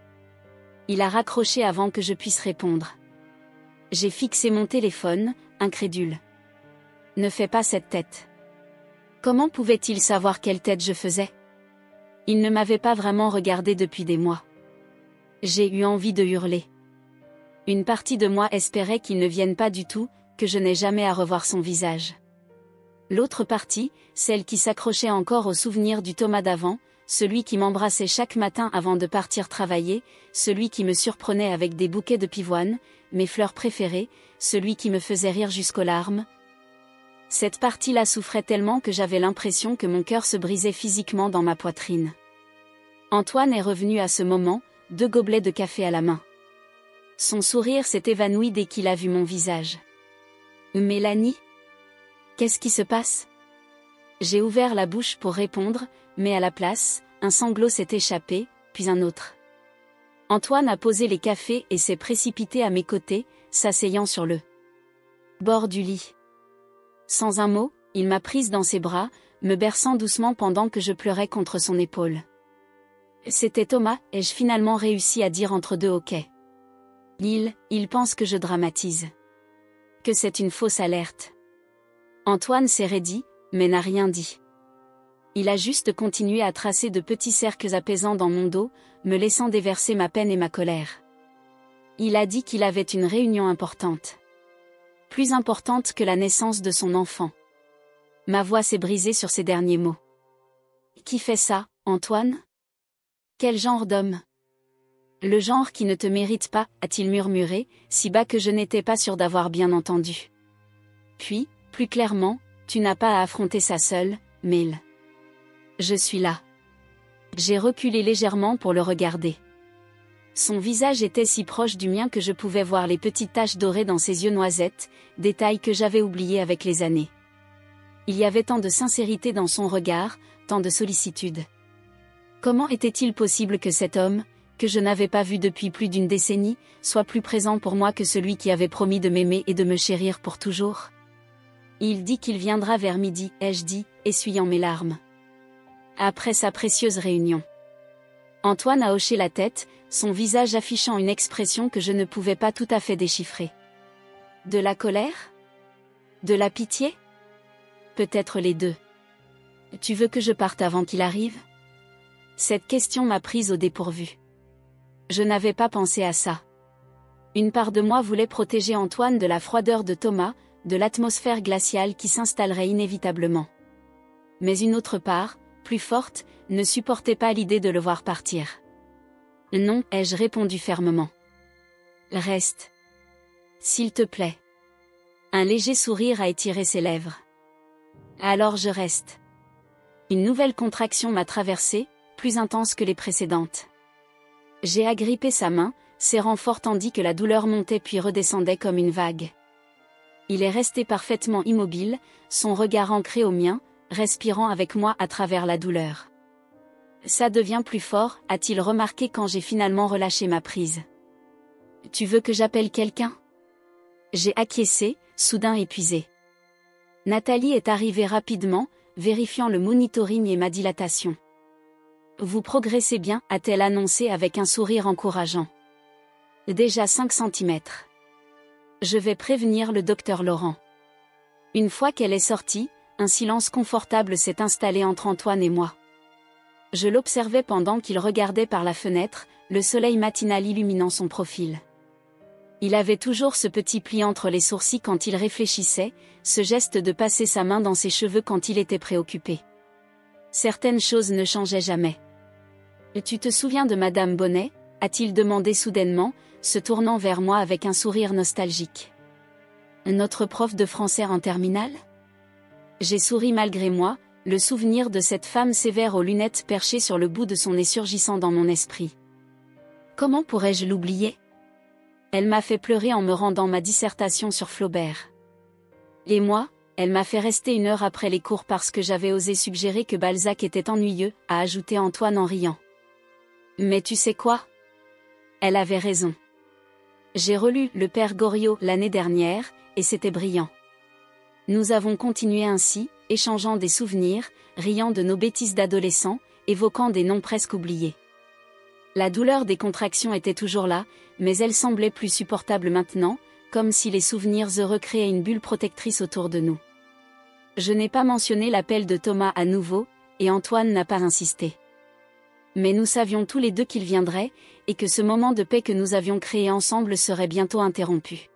Il a raccroché avant que je puisse répondre. J'ai fixé mon téléphone, incrédule. Ne fais pas cette tête. Comment pouvait-il savoir quelle tête je faisais? Il ne m'avait pas vraiment regardé depuis des mois. J'ai eu envie de hurler. Une partie de moi espérait qu'il ne vienne pas du tout, que je n'ai jamais à revoir son visage. L'autre partie, celle qui s'accrochait encore au souvenir du Thomas d'avant, celui qui m'embrassait chaque matin avant de partir travailler, celui qui me surprenait avec des bouquets de pivoine, mes fleurs préférées, celui qui me faisait rire jusqu'aux larmes. Cette partie-là souffrait tellement que j'avais l'impression que mon cœur se brisait physiquement dans ma poitrine. Antoine est revenu à ce moment, 2 gobelets de café à la main. Son sourire s'est évanoui dès qu'il a vu mon visage. Mélanie? Qu'est-ce qui se passe? J'ai ouvert la bouche pour répondre, mais à la place, un sanglot s'est échappé, puis un autre. Antoine a posé les cafés et s'est précipité à mes côtés, s'asseyant sur le bord du lit. Sans un mot, il m'a prise dans ses bras, me berçant doucement pendant que je pleurais contre son épaule. C'était Thomas, ai-je finalement réussi à dire entre deux hoquets. Il pense que je dramatise. Que c'est une fausse alerte. Antoine s'est raidi, mais n'a rien dit. Il a juste continué à tracer de petits cercles apaisants dans mon dos, me laissant déverser ma peine et ma colère. Il a dit qu'il avait une réunion importante. Plus importante que la naissance de son enfant. Ma voix s'est brisée sur ces derniers mots. Qui fait ça, Antoine? Quel genre d'homme? Le genre qui ne te mérite pas, a-t-il murmuré, si bas que je n'étais pas sûre d'avoir bien entendu. Puis, plus clairement, tu n'as pas à affronter ça seul, Mel. Je suis là. J'ai reculé légèrement pour le regarder. Son visage était si proche du mien que je pouvais voir les petites taches dorées dans ses yeux noisettes, détail que j'avais oublié avec les années. Il y avait tant de sincérité dans son regard, tant de sollicitude. Comment était-il possible que cet homme, que je n'avais pas vu depuis plus d'une décennie, soit plus présent pour moi que celui qui avait promis de m'aimer et de me chérir pour toujours. Il dit qu'il viendra vers midi, ai-je dit, essuyant mes larmes. Après sa précieuse réunion. Antoine a hoché la tête, son visage affichant une expression que je ne pouvais pas tout à fait déchiffrer. De la colère? De la pitié? Peut-être les deux. Tu veux que je parte avant qu'il arrive? Cette question m'a prise au dépourvu. Je n'avais pas pensé à ça. Une part de moi voulait protéger Antoine de la froideur de Thomas, de l'atmosphère glaciale qui s'installerait inévitablement. Mais une autre part, plus forte, ne supportait pas l'idée de le voir partir. Non, ai-je répondu fermement. Reste. S'il te plaît. Un léger sourire a étiré ses lèvres. Alors je reste. Une nouvelle contraction m'a traversée, plus intense que les précédentes. J'ai agrippé sa main, serrant fort tandis que la douleur montait puis redescendait comme une vague. Il est resté parfaitement immobile, son regard ancré au mien, respirant avec moi à travers la douleur. Ça devient plus fort, a-t-il remarqué quand j'ai finalement relâché ma prise. Tu veux que j'appelle quelqu'un? J'ai acquiescé, soudain épuisé. Nathalie est arrivée rapidement, vérifiant le monitoring et ma dilatation. Vous progressez bien, a-t-elle annoncé avec un sourire encourageant. Déjà 5 centimètres. Je vais prévenir le docteur Laurent. Une fois qu'elle est sortie, un silence confortable s'est installé entre Antoine et moi. Je l'observais pendant qu'il regardait par la fenêtre, le soleil matinal illuminant son profil. Il avait toujours ce petit pli entre les sourcils quand il réfléchissait, ce geste de passer sa main dans ses cheveux quand il était préoccupé. Certaines choses ne changeaient jamais. « Tu te souviens de Madame Bonnet ?» a-t-il demandé soudainement, se tournant vers moi avec un sourire nostalgique. « Notre prof de français en terminale ?» J'ai souri malgré moi, le souvenir de cette femme sévère aux lunettes perchée sur le bout de son nez surgissant dans mon esprit. Comment pourrais-je l'oublier? Elle m'a fait pleurer en me rendant ma dissertation sur Flaubert. Et moi, elle m'a fait rester 1 heure après les cours parce que j'avais osé suggérer que Balzac était ennuyeux, a ajouté Antoine en riant. Mais tu sais quoi? Elle avait raison. J'ai relu Le Père Goriot l'année dernière, et c'était brillant. Nous avons continué ainsi, échangeant des souvenirs, riant de nos bêtises d'adolescents, évoquant des noms presque oubliés. La douleur des contractions était toujours là, mais elle semblait plus supportable maintenant, comme si les souvenirs heureux créaient une bulle protectrice autour de nous. Je n'ai pas mentionné l'appel de Thomas à nouveau, et Antoine n'a pas insisté. Mais nous savions tous les deux qu'il viendrait, et que ce moment de paix que nous avions créé ensemble serait bientôt interrompu.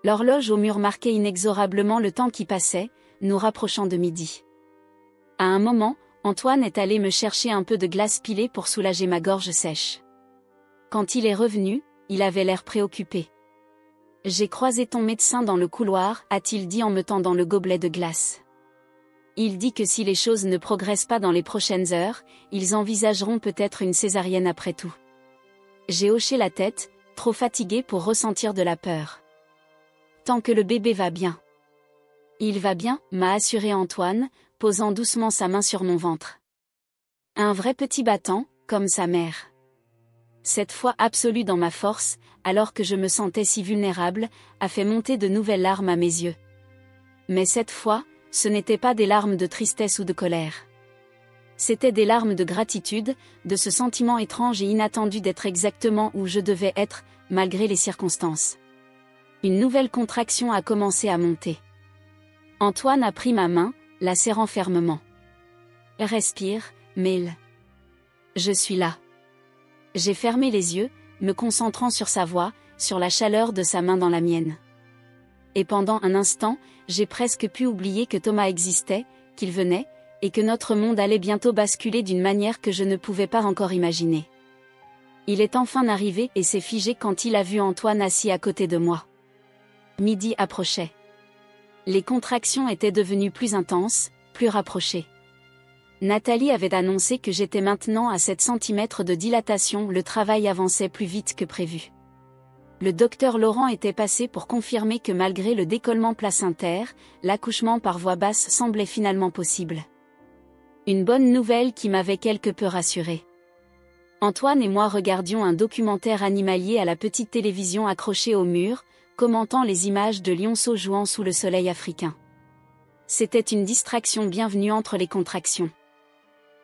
L'horloge au mur marquait inexorablement le temps qui passait, nous rapprochant de midi. À un moment, Antoine est allé me chercher un peu de glace pilée pour soulager ma gorge sèche. Quand il est revenu, il avait l'air préoccupé. « J'ai croisé ton médecin dans le couloir », a-t-il dit en me tendant le gobelet de glace. Il dit que si les choses ne progressent pas dans les prochaines heures, ils envisageront peut-être une césarienne après tout. J'ai hoché la tête, trop fatiguée pour ressentir de la peur. Tant que le bébé va bien. Il va bien, m'a assuré Antoine, posant doucement sa main sur mon ventre. Un vrai petit battant, comme sa mère. Cette foi absolue dans ma force, alors que je me sentais si vulnérable, a fait monter de nouvelles larmes à mes yeux. Mais cette fois, ce n'étaient pas des larmes de tristesse ou de colère. C'étaient des larmes de gratitude, de ce sentiment étrange et inattendu d'être exactement où je devais être, malgré les circonstances. Une nouvelle contraction a commencé à monter. Antoine a pris ma main, la serrant fermement. Respire, Mel. Je suis là. J'ai fermé les yeux, me concentrant sur sa voix, sur la chaleur de sa main dans la mienne. Et pendant un instant, j'ai presque pu oublier que Thomas existait, qu'il venait, et que notre monde allait bientôt basculer d'une manière que je ne pouvais pas encore imaginer. Il est enfin arrivé et s'est figé quand il a vu Antoine assis à côté de moi. Midi approchait. Les contractions étaient devenues plus intenses, plus rapprochées. Nathalie avait annoncé que j'étais maintenant à 7 cm de dilatation, le travail avançait plus vite que prévu. Le docteur Laurent était passé pour confirmer que malgré le décollement placentaire, l'accouchement par voie basse semblait finalement possible. Une bonne nouvelle qui m'avait quelque peu rassurée. Antoine et moi regardions un documentaire animalier à la petite télévision accrochée au mur, commentant les images de lionceaux jouant sous le soleil africain. C'était une distraction bienvenue entre les contractions.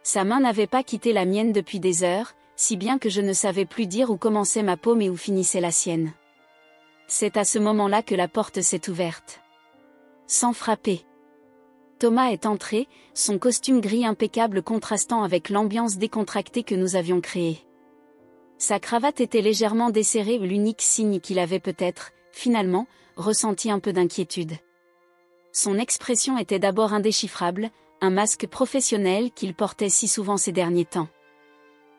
Sa main n'avait pas quitté la mienne depuis des heures, si bien que je ne savais plus dire où commençait ma paume et où finissait la sienne. C'est à ce moment-là que la porte s'est ouverte. Sans frapper. Thomas est entré, son costume gris impeccable contrastant avec l'ambiance décontractée que nous avions créée. Sa cravate était légèrement desserrée, l'unique signe qu'il avait peut-être, finalement, ressenti un peu d'inquiétude. Son expression était d'abord indéchiffrable, un masque professionnel qu'il portait si souvent ces derniers temps.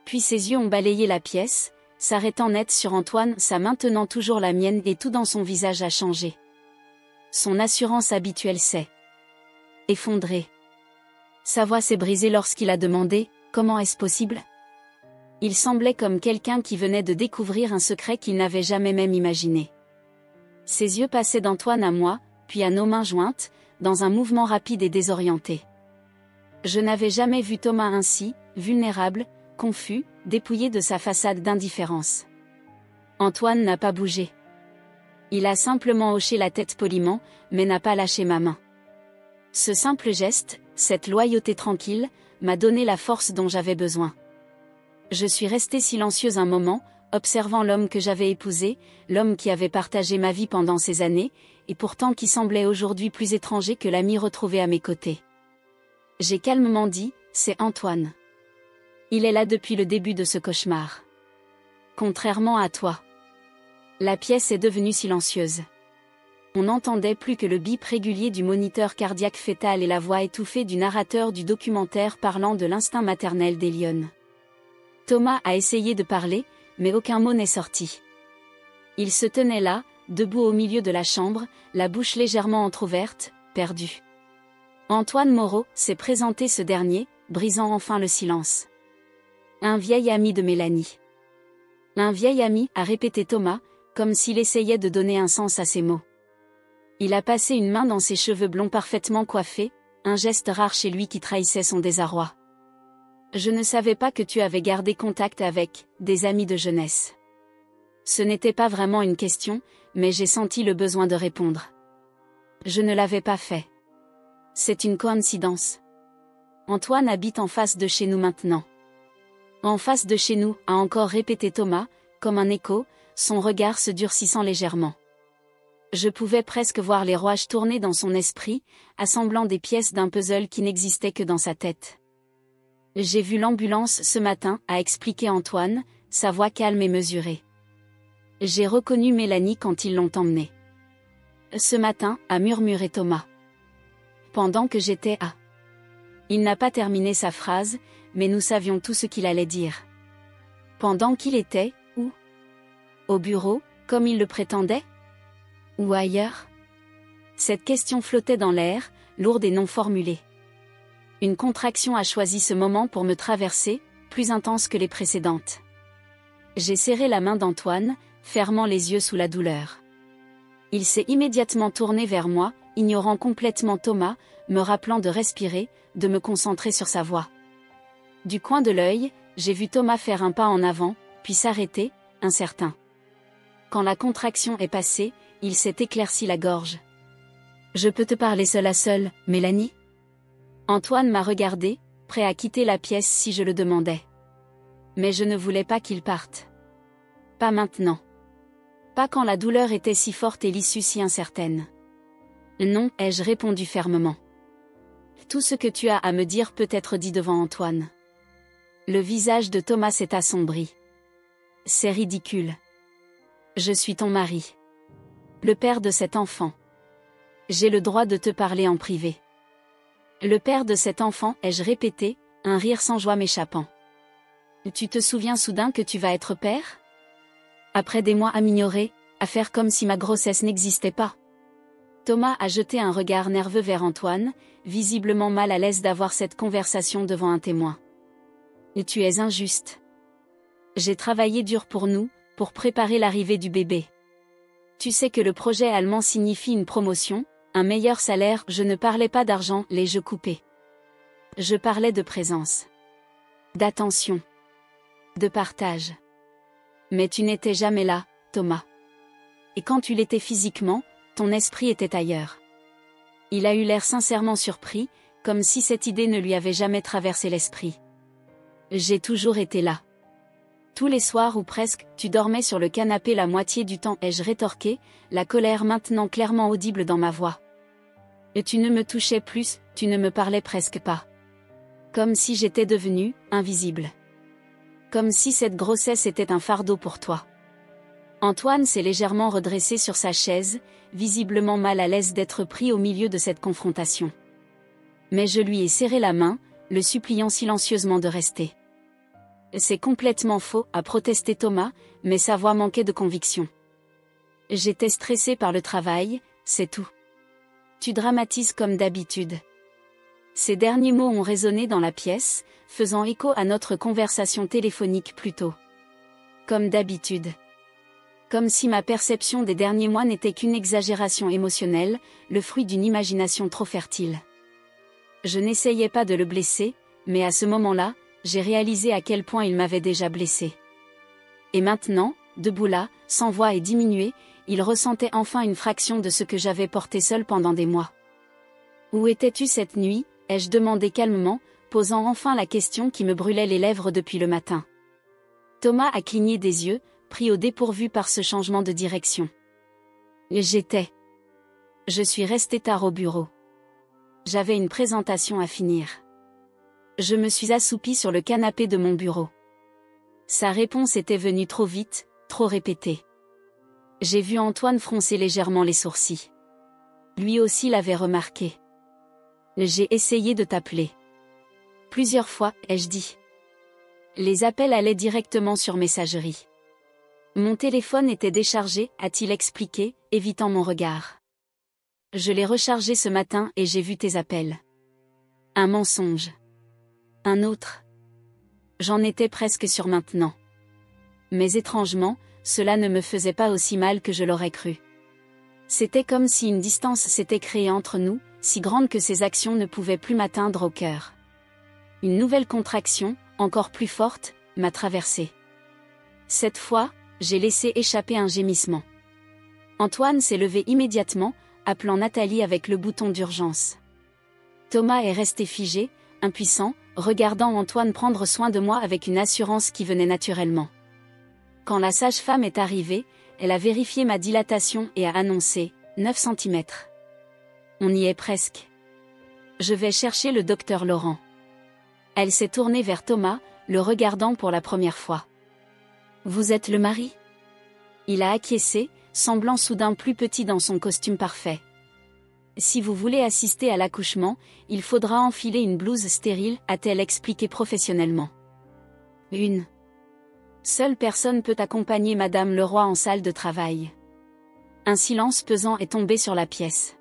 Puis ses yeux ont balayé la pièce, s'arrêtant net sur Antoine, sa main tenant toujours la mienne et tout dans son visage a changé. Son assurance habituelle s'est effondrée. Sa voix s'est brisée lorsqu'il a demandé « Comment est-ce possible ?» Il semblait comme quelqu'un qui venait de découvrir un secret qu'il n'avait jamais même imaginé. Ses yeux passaient d'Antoine à moi, puis à nos mains jointes, dans un mouvement rapide et désorienté. Je n'avais jamais vu Thomas ainsi, vulnérable, confus, dépouillé de sa façade d'indifférence. Antoine n'a pas bougé. Il a simplement hoché la tête poliment, mais n'a pas lâché ma main. Ce simple geste, cette loyauté tranquille, m'a donné la force dont j'avais besoin. Je suis restée silencieuse un moment, observant l'homme que j'avais épousé, l'homme qui avait partagé ma vie pendant ces années, et pourtant qui semblait aujourd'hui plus étranger que l'ami retrouvé à mes côtés. J'ai calmement dit, c'est Antoine. Il est là depuis le début de ce cauchemar. Contrairement à toi. La pièce est devenue silencieuse. On n'entendait plus que le bip régulier du moniteur cardiaque fœtal et la voix étouffée du narrateur du documentaire parlant de l'instinct maternel des lionnes. Thomas a essayé de parler, mais aucun mot n'est sorti. Il se tenait là, debout au milieu de la chambre, la bouche légèrement entr'ouverte, perdu. Antoine Moreau s'est présenté ce dernier, brisant enfin le silence. Un vieil ami de Mélanie. Un vieil ami, a répété Thomas, comme s'il essayait de donner un sens à ses mots. Il a passé une main dans ses cheveux blonds parfaitement coiffés, un geste rare chez lui qui trahissait son désarroi. Je ne savais pas que tu avais gardé contact avec des amis de jeunesse. Ce n'était pas vraiment une question, mais j'ai senti le besoin de répondre. Je ne l'avais pas fait. C'est une coïncidence. Antoine habite en face de chez nous maintenant. En face de chez nous, a encore répété Thomas, comme un écho, son regard se durcissant légèrement. Je pouvais presque voir les rouages tourner dans son esprit, assemblant des pièces d'un puzzle qui n'existait que dans sa tête. J'ai vu l'ambulance ce matin, a expliqué Antoine, sa voix calme et mesurée. J'ai reconnu Mélanie quand ils l'ont emmenée. Ce matin, a murmuré Thomas. Pendant que j'étais à... Il n'a pas terminé sa phrase, mais nous savions tout ce qu'il allait dire. Pendant qu'il était, où? Au bureau, comme il le prétendait? Ou ailleurs? Cette question flottait dans l'air, lourde et non formulée. Une contraction a choisi ce moment pour me traverser, plus intense que les précédentes. J'ai serré la main d'Antoine, fermant les yeux sous la douleur. Il s'est immédiatement tourné vers moi, ignorant complètement Thomas, me rappelant de respirer, de me concentrer sur sa voix. Du coin de l'œil, j'ai vu Thomas faire un pas en avant, puis s'arrêter, incertain. Quand la contraction est passée, il s'est éclairci la gorge. « Je peux te parler seul à seul, Mélanie ?» Antoine m'a regardé, prêt à quitter la pièce si je le demandais. Mais je ne voulais pas qu'il parte. Pas maintenant. Pas quand la douleur était si forte et l'issue si incertaine. Non, ai-je répondu fermement. Tout ce que tu as à me dire peut être dit devant Antoine. Le visage de Thomas s'est assombri. C'est ridicule. Je suis ton mari. Le père de cet enfant. J'ai le droit de te parler en privé. Le père de cet enfant, ai-je répété, un rire sans joie m'échappant. Tu te souviens soudain que tu vas être père? Après des mois à m'ignorer, à faire comme si ma grossesse n'existait pas. Thomas a jeté un regard nerveux vers Antoine, visiblement mal à l'aise d'avoir cette conversation devant un témoin. Et tu es injuste. J'ai travaillé dur pour nous, pour préparer l'arrivée du bébé. Tu sais que le projet allemand signifie une promotion, un meilleur salaire. Je ne parlais pas d'argent, les jeux coupés. Je parlais de présence. D'attention. de partage. Mais tu n'étais jamais là, Thomas. Et quand tu l'étais physiquement, ton esprit était ailleurs. Il a eu l'air sincèrement surpris, comme si cette idée ne lui avait jamais traversé l'esprit. J'ai toujours été là. Tous les soirs ou presque, tu dormais sur le canapé la moitié du temps, ai-je rétorqué, la colère maintenant clairement audible dans ma voix. Et tu ne me touchais plus, tu ne me parlais presque pas. Comme si j'étais devenue invisible. Comme si cette grossesse était un fardeau pour toi. Antoine s'est légèrement redressé sur sa chaise, visiblement mal à l'aise d'être pris au milieu de cette confrontation. Mais je lui ai serré la main, le suppliant silencieusement de rester. C'est complètement faux, a protesté Thomas, mais sa voix manquait de conviction. J'étais stressée par le travail, c'est tout. Tu dramatises comme d'habitude. Ces derniers mots ont résonné dans la pièce, faisant écho à notre conversation téléphonique plus tôt. Comme d'habitude. Comme si ma perception des derniers mois n'était qu'une exagération émotionnelle, le fruit d'une imagination trop fertile. Je n'essayais pas de le blesser, mais à ce moment-là, j'ai réalisé à quel point il m'avait déjà blessé. Et maintenant, debout là, sans voix et diminué, il ressentait enfin une fraction de ce que j'avais porté seul pendant des mois. Où étais-tu cette nuit, ai-je demandé calmement, posant enfin la question qui me brûlait les lèvres depuis le matin. Thomas a cligné des yeux, pris au dépourvu par ce changement de direction. Je suis resté tard au bureau. J'avais une présentation à finir. Je me suis assoupie sur le canapé de mon bureau. Sa réponse était venue trop vite, trop répétée. J'ai vu Antoine froncer légèrement les sourcils. Lui aussi l'avait remarqué. J'ai essayé de t'appeler. Plusieurs fois, ai-je dit. Les appels allaient directement sur messagerie. Mon téléphone était déchargé, a-t-il expliqué, évitant mon regard. Je l'ai rechargé ce matin et j'ai vu tes appels. Un mensonge. Un autre. J'en étais presque sûre maintenant. Mais étrangement, cela ne me faisait pas aussi mal que je l'aurais cru. C'était comme si une distance s'était créée entre nous, si grande que ses actions ne pouvaient plus m'atteindre au cœur. Une nouvelle contraction, encore plus forte, m'a traversée. Cette fois, j'ai laissé échapper un gémissement. Antoine s'est levé immédiatement, appelant Nathalie avec le bouton d'urgence. Thomas est resté figé, impuissant, regardant Antoine prendre soin de moi avec une assurance qui venait naturellement. Quand la sage-femme est arrivée, elle a vérifié ma dilatation et a annoncé 9 cm. On y est presque. Je vais chercher le docteur Laurent. Elle s'est tournée vers Thomas, le regardant pour la première fois. Vous êtes le mari ? Il a acquiescé, semblant soudain plus petit dans son costume parfait. Si vous voulez assister à l'accouchement, il faudra enfiler une blouse stérile, a-t-elle expliqué professionnellement. Une seule personne peut accompagner Madame Leroy en salle de travail. Un silence pesant est tombé sur la pièce.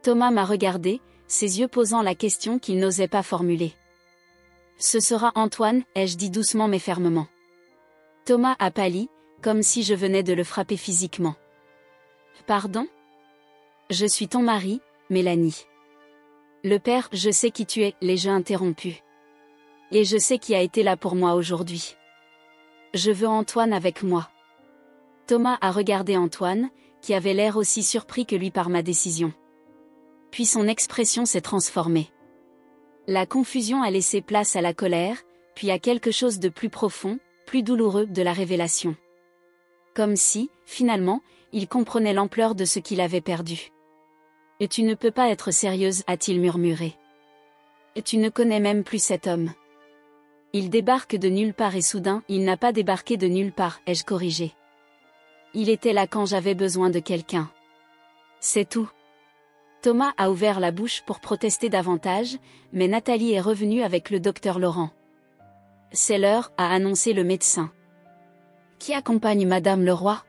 Thomas m'a regardé, ses yeux posant la question qu'il n'osait pas formuler. Ce sera Antoine, ai-je dit doucement mais fermement. Thomas a pâli, comme si je venais de le frapper physiquement. Pardon ? Je suis ton mari, Mélanie. Le père, je sais qui tu es, l'ai-je interrompu. Et je sais qui a été là pour moi aujourd'hui. Je veux Antoine avec moi. Thomas a regardé Antoine, qui avait l'air aussi surpris que lui par ma décision. Puis son expression s'est transformée. La confusion a laissé place à la colère, puis à quelque chose de plus profond, plus douloureux de la révélation. Comme si, finalement, il comprenait l'ampleur de ce qu'il avait perdu. « Et tu ne peux pas être sérieuse » a-t-il murmuré. « Et tu ne connais même plus cet homme. Il débarque de nulle part et soudain, il n'a pas débarqué de nulle part, ai-je corrigé. Il était là quand j'avais besoin de quelqu'un. C'est tout. » Thomas a ouvert la bouche pour protester davantage, mais Nathalie est revenue avec le docteur Laurent. « C'est l'heure » a annoncé le médecin. « Qui accompagne Madame Leroy ?»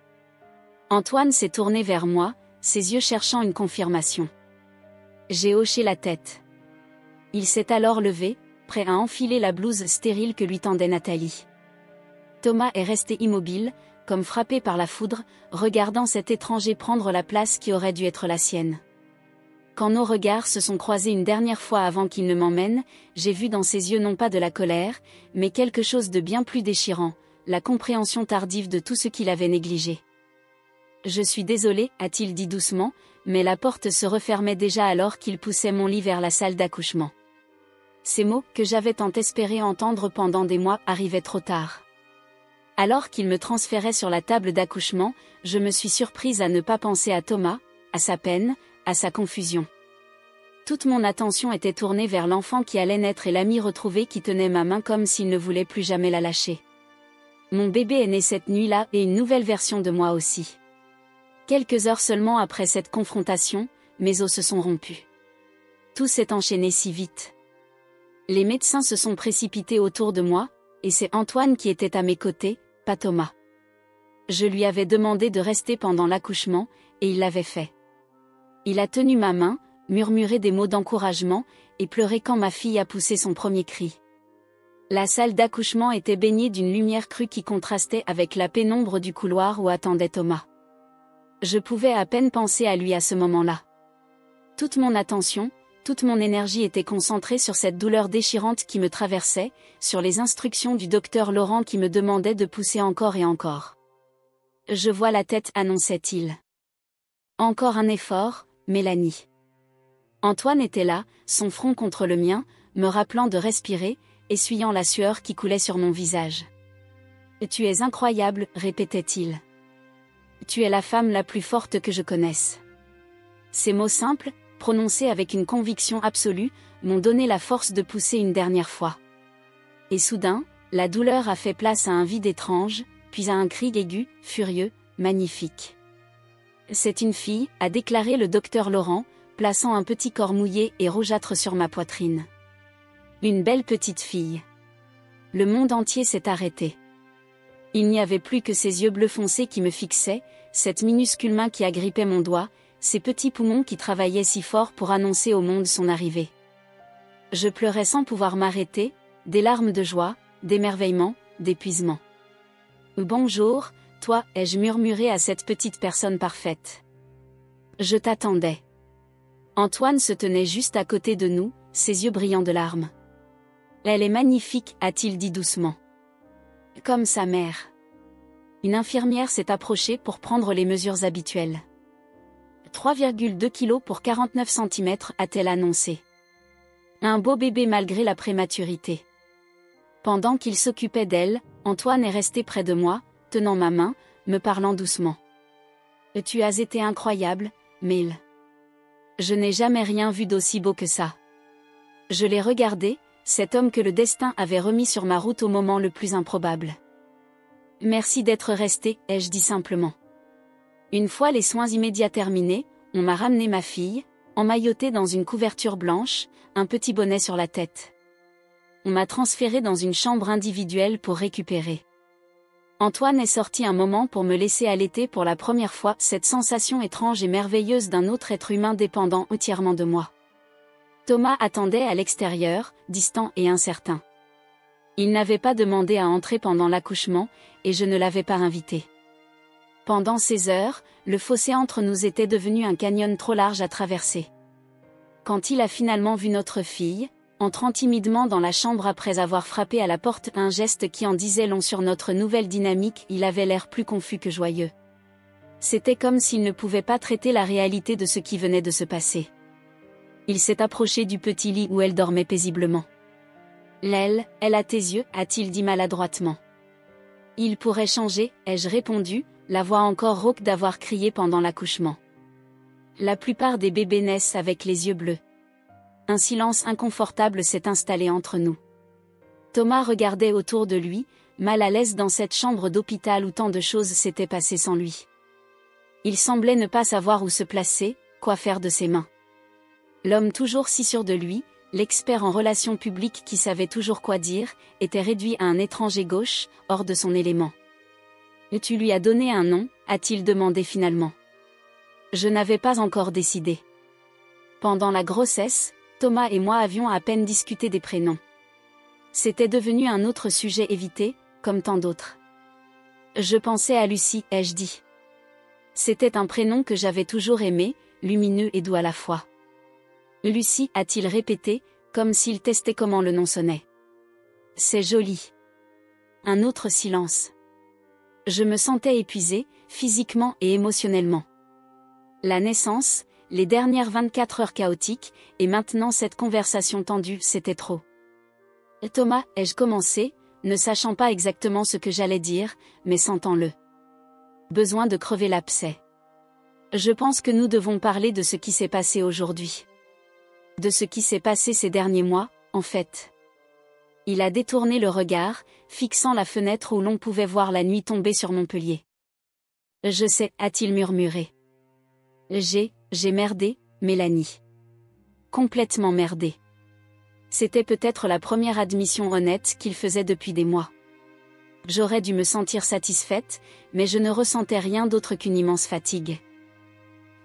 Antoine s'est tourné vers moi, ses yeux cherchant une confirmation. J'ai hoché la tête. Il s'est alors levé, prêt à enfiler la blouse stérile que lui tendait Nathalie. Thomas est resté immobile, comme frappé par la foudre, regardant cet étranger prendre la place qui aurait dû être la sienne. Quand nos regards se sont croisés une dernière fois avant qu'il ne m'emmène, j'ai vu dans ses yeux non pas de la colère, mais quelque chose de bien plus déchirant, la compréhension tardive de tout ce qu'il avait négligé. « Je suis désolé, a-t-il dit doucement, mais la porte se refermait déjà alors qu'il poussait mon lit vers la salle d'accouchement. Ces mots, que j'avais tant espéré entendre pendant des mois, arrivaient trop tard. Alors qu'il me transférait sur la table d'accouchement, je me suis surprise à ne pas penser à Thomas, à sa peine, à sa confusion. Toute mon attention était tournée vers l'enfant qui allait naître et l'ami retrouvé qui tenait ma main comme s'il ne voulait plus jamais la lâcher. Mon bébé est né cette nuit-là et une nouvelle version de moi aussi. Quelques heures seulement après cette confrontation, mes os se sont rompus. Tout s'est enchaîné si vite. Les médecins se sont précipités autour de moi, et c'est Antoine qui était à mes côtés, pas Thomas. Je lui avais demandé de rester pendant l'accouchement, et il l'avait fait. Il a tenu ma main, murmuré des mots d'encouragement, et pleuré quand ma fille a poussé son premier cri. La salle d'accouchement était baignée d'une lumière crue qui contrastait avec la pénombre du couloir où attendait Thomas. Je pouvais à peine penser à lui à ce moment-là. Toute mon attention, toute mon énergie était concentrée sur cette douleur déchirante qui me traversait, sur les instructions du docteur Laurent qui me demandait de pousser encore et encore. « Je vois la tête » annonçait-il. Encore un effort, Mélanie. Antoine était là, son front contre le mien, me rappelant de respirer, essuyant la sueur qui coulait sur mon visage. « Tu es incroyable » répétait-il. « Tu es la femme la plus forte que je connaisse. » Ces mots simples, prononcés avec une conviction absolue, m'ont donné la force de pousser une dernière fois. Et soudain, la douleur a fait place à un vide étrange, puis à un cri aigu, furieux, magnifique. « C'est une fille » a déclaré le docteur Laurent, plaçant un petit corps mouillé et rougeâtre sur ma poitrine. Une belle petite fille. Le monde entier s'est arrêté. Il n'y avait plus que ses yeux bleus foncés qui me fixaient, cette minuscule main qui agrippait mon doigt, ces petits poumons qui travaillaient si fort pour annoncer au monde son arrivée. Je pleurais sans pouvoir m'arrêter, des larmes de joie, d'émerveillement, d'épuisement. « Bonjour, toi » ai-je murmuré à cette petite personne parfaite. « Je t'attendais. » Antoine se tenait juste à côté de nous, ses yeux brillants de larmes. « Elle est magnifique » a-t-il dit doucement. « Comme sa mère. » Une infirmière s'est approchée pour prendre les mesures habituelles. 3,2 kg pour 49 cm a-t-elle annoncé. Un beau bébé malgré la prématurité. Pendant qu'il s'occupait d'elle, Antoine est resté près de moi, tenant ma main, me parlant doucement. « Tu as été incroyable, Mel. Je n'ai jamais rien vu d'aussi beau que ça. » Je l'ai regardé, cet homme que le destin avait remis sur ma route au moment le plus improbable. « Merci d'être resté » ai-je dit simplement. Une fois les soins immédiats terminés, on m'a ramené ma fille, emmaillotée dans une couverture blanche, un petit bonnet sur la tête. On m'a transféré dans une chambre individuelle pour récupérer. Antoine est sorti un moment pour me laisser allaiter pour la première fois, cette sensation étrange et merveilleuse d'un autre être humain dépendant entièrement de moi. Thomas attendait à l'extérieur, distant et incertain. Il n'avait pas demandé à entrer pendant l'accouchement, et je ne l'avais pas invité. Pendant ces heures, le fossé entre nous était devenu un canyon trop large à traverser. Quand il a finalement vu notre fille, entrant timidement dans la chambre après avoir frappé à la porte, un geste qui en disait long sur notre nouvelle dynamique, il avait l'air plus confus que joyeux. C'était comme s'il ne pouvait pas traiter la réalité de ce qui venait de se passer. Il s'est approché du petit lit où elle dormait paisiblement. « L'aile, elle a tes yeux » a-t-il dit maladroitement. « Il pourrait changer » ai-je répondu, la voix encore rauque d'avoir crié pendant l'accouchement. La plupart des bébés naissent avec les yeux bleus. Un silence inconfortable s'est installé entre nous. Thomas regardait autour de lui, mal à l'aise dans cette chambre d'hôpital où tant de choses s'étaient passées sans lui. Il semblait ne pas savoir où se placer, quoi faire de ses mains. L'homme toujours si sûr de lui, l'expert en relations publiques qui savait toujours quoi dire, était réduit à un étranger gauche, hors de son élément. « Tu lui as donné un nom » a-t-il demandé finalement. Je n'avais pas encore décidé. Pendant la grossesse, Thomas et moi avions à peine discuté des prénoms. C'était devenu un autre sujet évité, comme tant d'autres. Je pensais à Lucie, ai-je dit. C'était un prénom que j'avais toujours aimé, lumineux et doux à la fois. Lucie, a-t-il répété, comme s'il testait comment le nom sonnait. C'est joli. Un autre silence. Je me sentais épuisée, physiquement et émotionnellement. La naissance, les dernières 24 heures chaotiques, et maintenant cette conversation tendue, c'était trop. Thomas, ai-je commencé, ne sachant pas exactement ce que j'allais dire, mais sentant-le besoin de crever l'abcès. Je pense que nous devons parler de ce qui s'est passé aujourd'hui. De ce qui s'est passé ces derniers mois, en fait. Il a détourné le regard, fixant la fenêtre où l'on pouvait voir la nuit tomber sur Montpellier. Je sais, a-t-il murmuré. J'ai merdé, Mélanie. Complètement merdé. C'était peut-être la première admission honnête qu'il faisait depuis des mois. J'aurais dû me sentir satisfaite, mais je ne ressentais rien d'autre qu'une immense fatigue.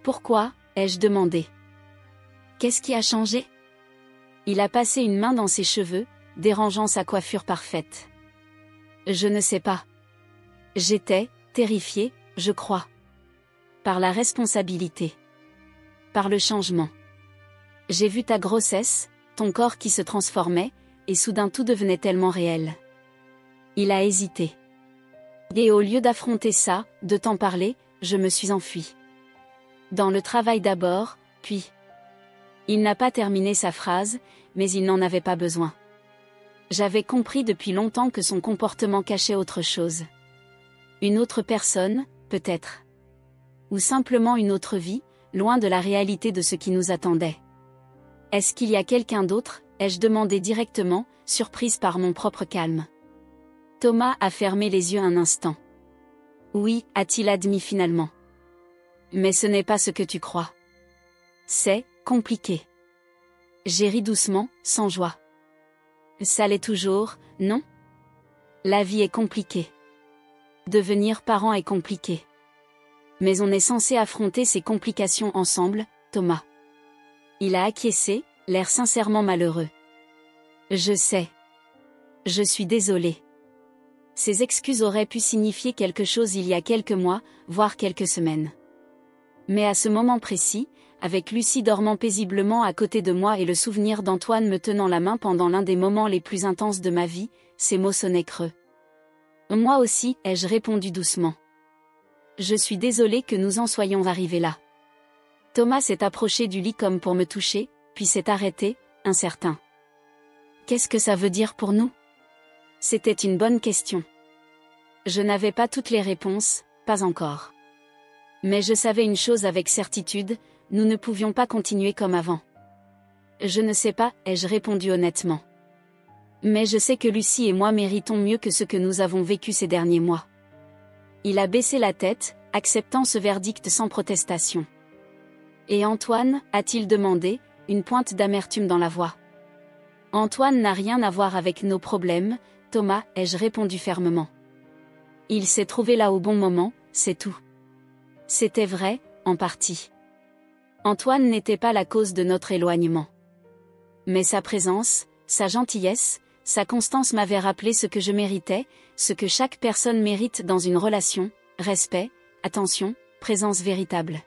Pourquoi, ai-je demandé. Qu'est-ce qui a changé? Il a passé une main dans ses cheveux, dérangeant sa coiffure parfaite. Je ne sais pas. J'étais terrifiée, je crois. Par la responsabilité. Par le changement. J'ai vu ta grossesse, ton corps qui se transformait, et soudain tout devenait tellement réel. Il a hésité. Et au lieu d'affronter ça, de t'en parler, je me suis enfuie. Dans le travail d'abord, puis... Il n'a pas terminé sa phrase, mais il n'en avait pas besoin. J'avais compris depuis longtemps que son comportement cachait autre chose. Une autre personne, peut-être. Ou simplement une autre vie, loin de la réalité de ce qui nous attendait. Est-ce qu'il y a quelqu'un d'autre, ai-je demandé directement, surprise par mon propre calme. Thomas a fermé les yeux un instant. Oui, a-t-il admis finalement. Mais ce n'est pas ce que tu crois. C'est compliqué. J'ai ri doucement, sans joie. Ça l'est toujours, non? La vie est compliquée. Devenir parent est compliqué. Mais on est censé affronter ces complications ensemble, Thomas. Il a acquiescé, l'air sincèrement malheureux. Je sais. Je suis désolée. Ces excuses auraient pu signifier quelque chose il y a quelques mois, voire quelques semaines. Mais à ce moment précis, avec Lucie dormant paisiblement à côté de moi et le souvenir d'Antoine me tenant la main pendant l'un des moments les plus intenses de ma vie, ces mots sonnaient creux. Moi aussi, ai-je répondu doucement. Je suis désolée que nous en soyons arrivés là. Thomas s'est approché du lit comme pour me toucher, puis s'est arrêté, incertain. Qu'est-ce que ça veut dire pour nous? C'était une bonne question. Je n'avais pas toutes les réponses, pas encore. Mais je savais une chose avec certitude, nous ne pouvions pas continuer comme avant. Je ne sais pas, ai-je répondu honnêtement. Mais je sais que Lucie et moi méritons mieux que ce que nous avons vécu ces derniers mois. Il a baissé la tête, acceptant ce verdict sans protestation. Et Antoine, a-t-il demandé, une pointe d'amertume dans la voix. Antoine n'a rien à voir avec nos problèmes, Thomas, ai-je répondu fermement. Il s'est trouvé là au bon moment, c'est tout. C'était vrai, en partie. Antoine n'était pas la cause de notre éloignement. Mais sa présence, sa gentillesse, sa constance m'avaient rappelé ce que je méritais, ce que chaque personne mérite dans une relation, respect, attention, présence véritable.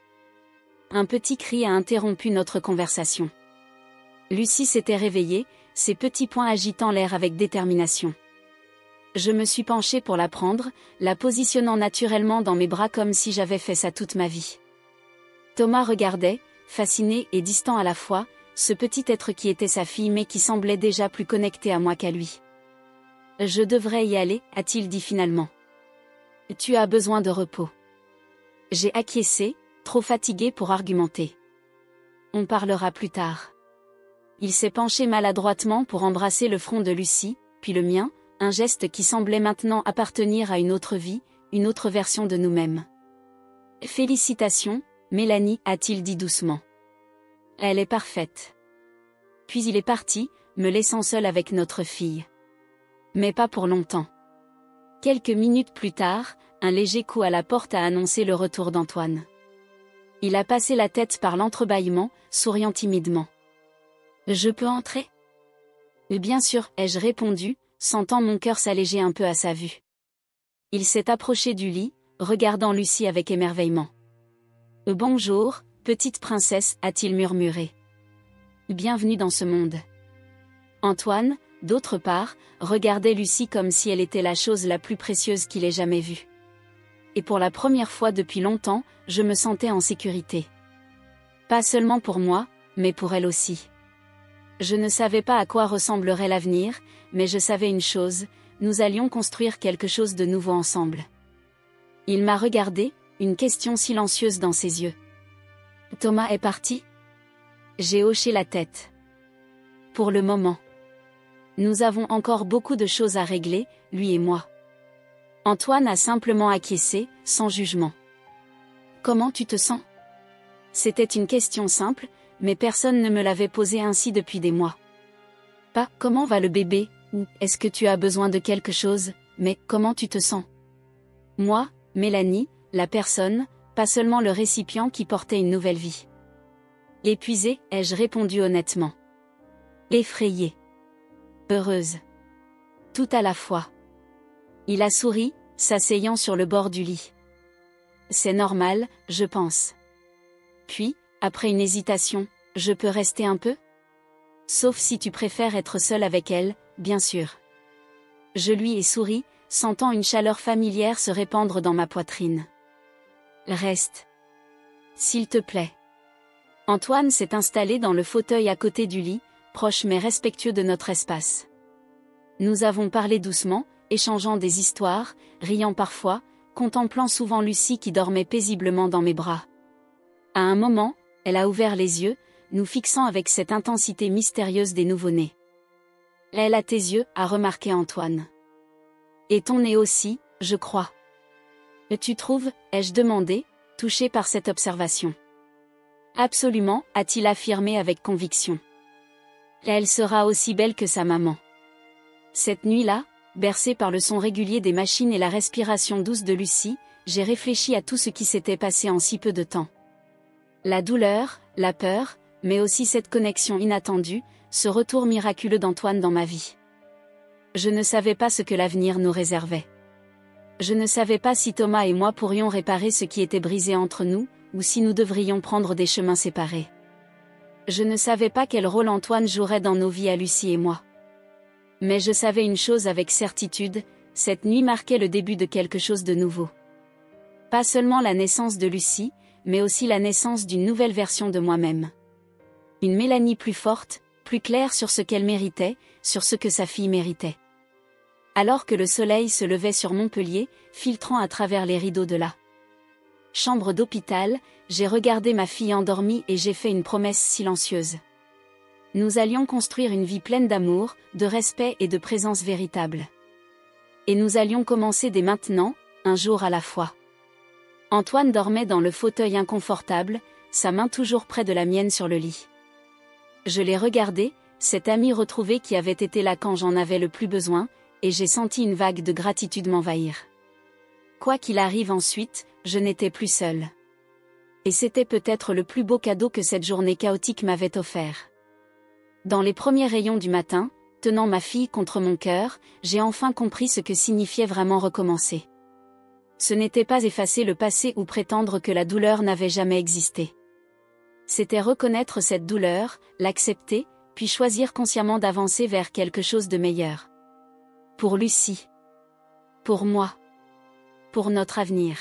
Un petit cri a interrompu notre conversation. Lucie s'était réveillée, ses petits poings agitant l'air avec détermination. Je me suis penchée pour la prendre, la positionnant naturellement dans mes bras comme si j'avais fait ça toute ma vie. Thomas regardait, fasciné et distant à la fois, ce petit être qui était sa fille mais qui semblait déjà plus connecté à moi qu'à lui. Je devrais y aller, a-t-il dit finalement. Tu as besoin de repos. J'ai acquiescé, trop fatigué pour argumenter. On parlera plus tard. Il s'est penché maladroitement pour embrasser le front de Lucie, puis le mien, un geste qui semblait maintenant appartenir à une autre vie, une autre version de nous-mêmes. Félicitations, Mélanie, a-t-il dit doucement. Elle est parfaite. Puis il est parti, me laissant seule avec notre fille. Mais pas pour longtemps. Quelques minutes plus tard, un léger coup à la porte a annoncé le retour d'Antoine. Il a passé la tête par l'entrebâillement, souriant timidement. Je peux entrer? Bien sûr, ai-je répondu, sentant mon cœur s'alléger un peu à sa vue. Il s'est approché du lit, regardant Lucie avec émerveillement. Bonjour, petite princesse, a-t-il murmuré. Bienvenue dans ce monde. Antoine, d'autre part, regardait Lucie comme si elle était la chose la plus précieuse qu'il ait jamais vue. Et pour la première fois depuis longtemps, je me sentais en sécurité. Pas seulement pour moi, mais pour elle aussi. Je ne savais pas à quoi ressemblerait l'avenir, mais je savais une chose, nous allions construire quelque chose de nouveau ensemble. Il m'a regardé, une question silencieuse dans ses yeux. Thomas est parti ? J'ai hoché la tête. Pour le moment. Nous avons encore beaucoup de choses à régler, lui et moi. Antoine a simplement acquiescé, sans jugement. Comment tu te sens ? C'était une question simple, mais personne ne me l'avait posée ainsi depuis des mois. Pas « comment va le bébé ?» ou « est-ce que tu as besoin de quelque chose ?» mais « comment tu te sens ?» Moi, Mélanie, la personne, pas seulement le récipient qui portait une nouvelle vie. Épuisée, ai-je répondu honnêtement. Effrayée. Heureuse. Tout à la fois. Il a souri, s'asseyant sur le bord du lit. C'est normal, je pense. Puis, après une hésitation, je peux rester un peu ? Sauf si tu préfères être seule avec elle, bien sûr. Je lui ai souri, sentant une chaleur familière se répandre dans ma poitrine. Reste. S'il te plaît. Antoine s'est installé dans le fauteuil à côté du lit, proche mais respectueux de notre espace. Nous avons parlé doucement, échangeant des histoires, riant parfois, contemplant souvent Lucie qui dormait paisiblement dans mes bras. À un moment, elle a ouvert les yeux, nous fixant avec cette intensité mystérieuse des nouveau-nés. Elle a tes yeux, a remarqué Antoine. Et ton nez aussi, je crois. Tu trouves, ai-je demandé, touché par cette observation. Absolument, a-t-il affirmé avec conviction. Elle sera aussi belle que sa maman. Cette nuit-là, bercée par le son régulier des machines et la respiration douce de Lucie, j'ai réfléchi à tout ce qui s'était passé en si peu de temps. La douleur, la peur, mais aussi cette connexion inattendue, ce retour miraculeux d'Antoine dans ma vie. Je ne savais pas ce que l'avenir nous réservait. Je ne savais pas si Thomas et moi pourrions réparer ce qui était brisé entre nous, ou si nous devrions prendre des chemins séparés. Je ne savais pas quel rôle Antoine jouerait dans nos vies à Lucie et moi. Mais je savais une chose avec certitude, cette nuit marquait le début de quelque chose de nouveau. Pas seulement la naissance de Lucie, mais aussi la naissance d'une nouvelle version de moi-même. Une Mélanie plus forte, plus claire sur ce qu'elle méritait, sur ce que sa fille méritait. Alors que le soleil se levait sur Montpellier, filtrant à travers les rideaux de la chambre d'hôpital, j'ai regardé ma fille endormie et j'ai fait une promesse silencieuse. Nous allions construire une vie pleine d'amour, de respect et de présence véritable. Et nous allions commencer dès maintenant, un jour à la fois. Antoine dormait dans le fauteuil inconfortable, sa main toujours près de la mienne sur le lit. Je l'ai regardé, cet ami retrouvé qui avait été là quand j'en avais le plus besoin, et j'ai senti une vague de gratitude m'envahir. Quoi qu'il arrive ensuite, je n'étais plus seule. Et c'était peut-être le plus beau cadeau que cette journée chaotique m'avait offert. Dans les premiers rayons du matin, tenant ma fille contre mon cœur, j'ai enfin compris ce que signifiait vraiment recommencer. Ce n'était pas effacer le passé ou prétendre que la douleur n'avait jamais existé. C'était reconnaître cette douleur, l'accepter, puis choisir consciemment d'avancer vers quelque chose de meilleur. Pour Lucie. Pour moi. Pour notre avenir.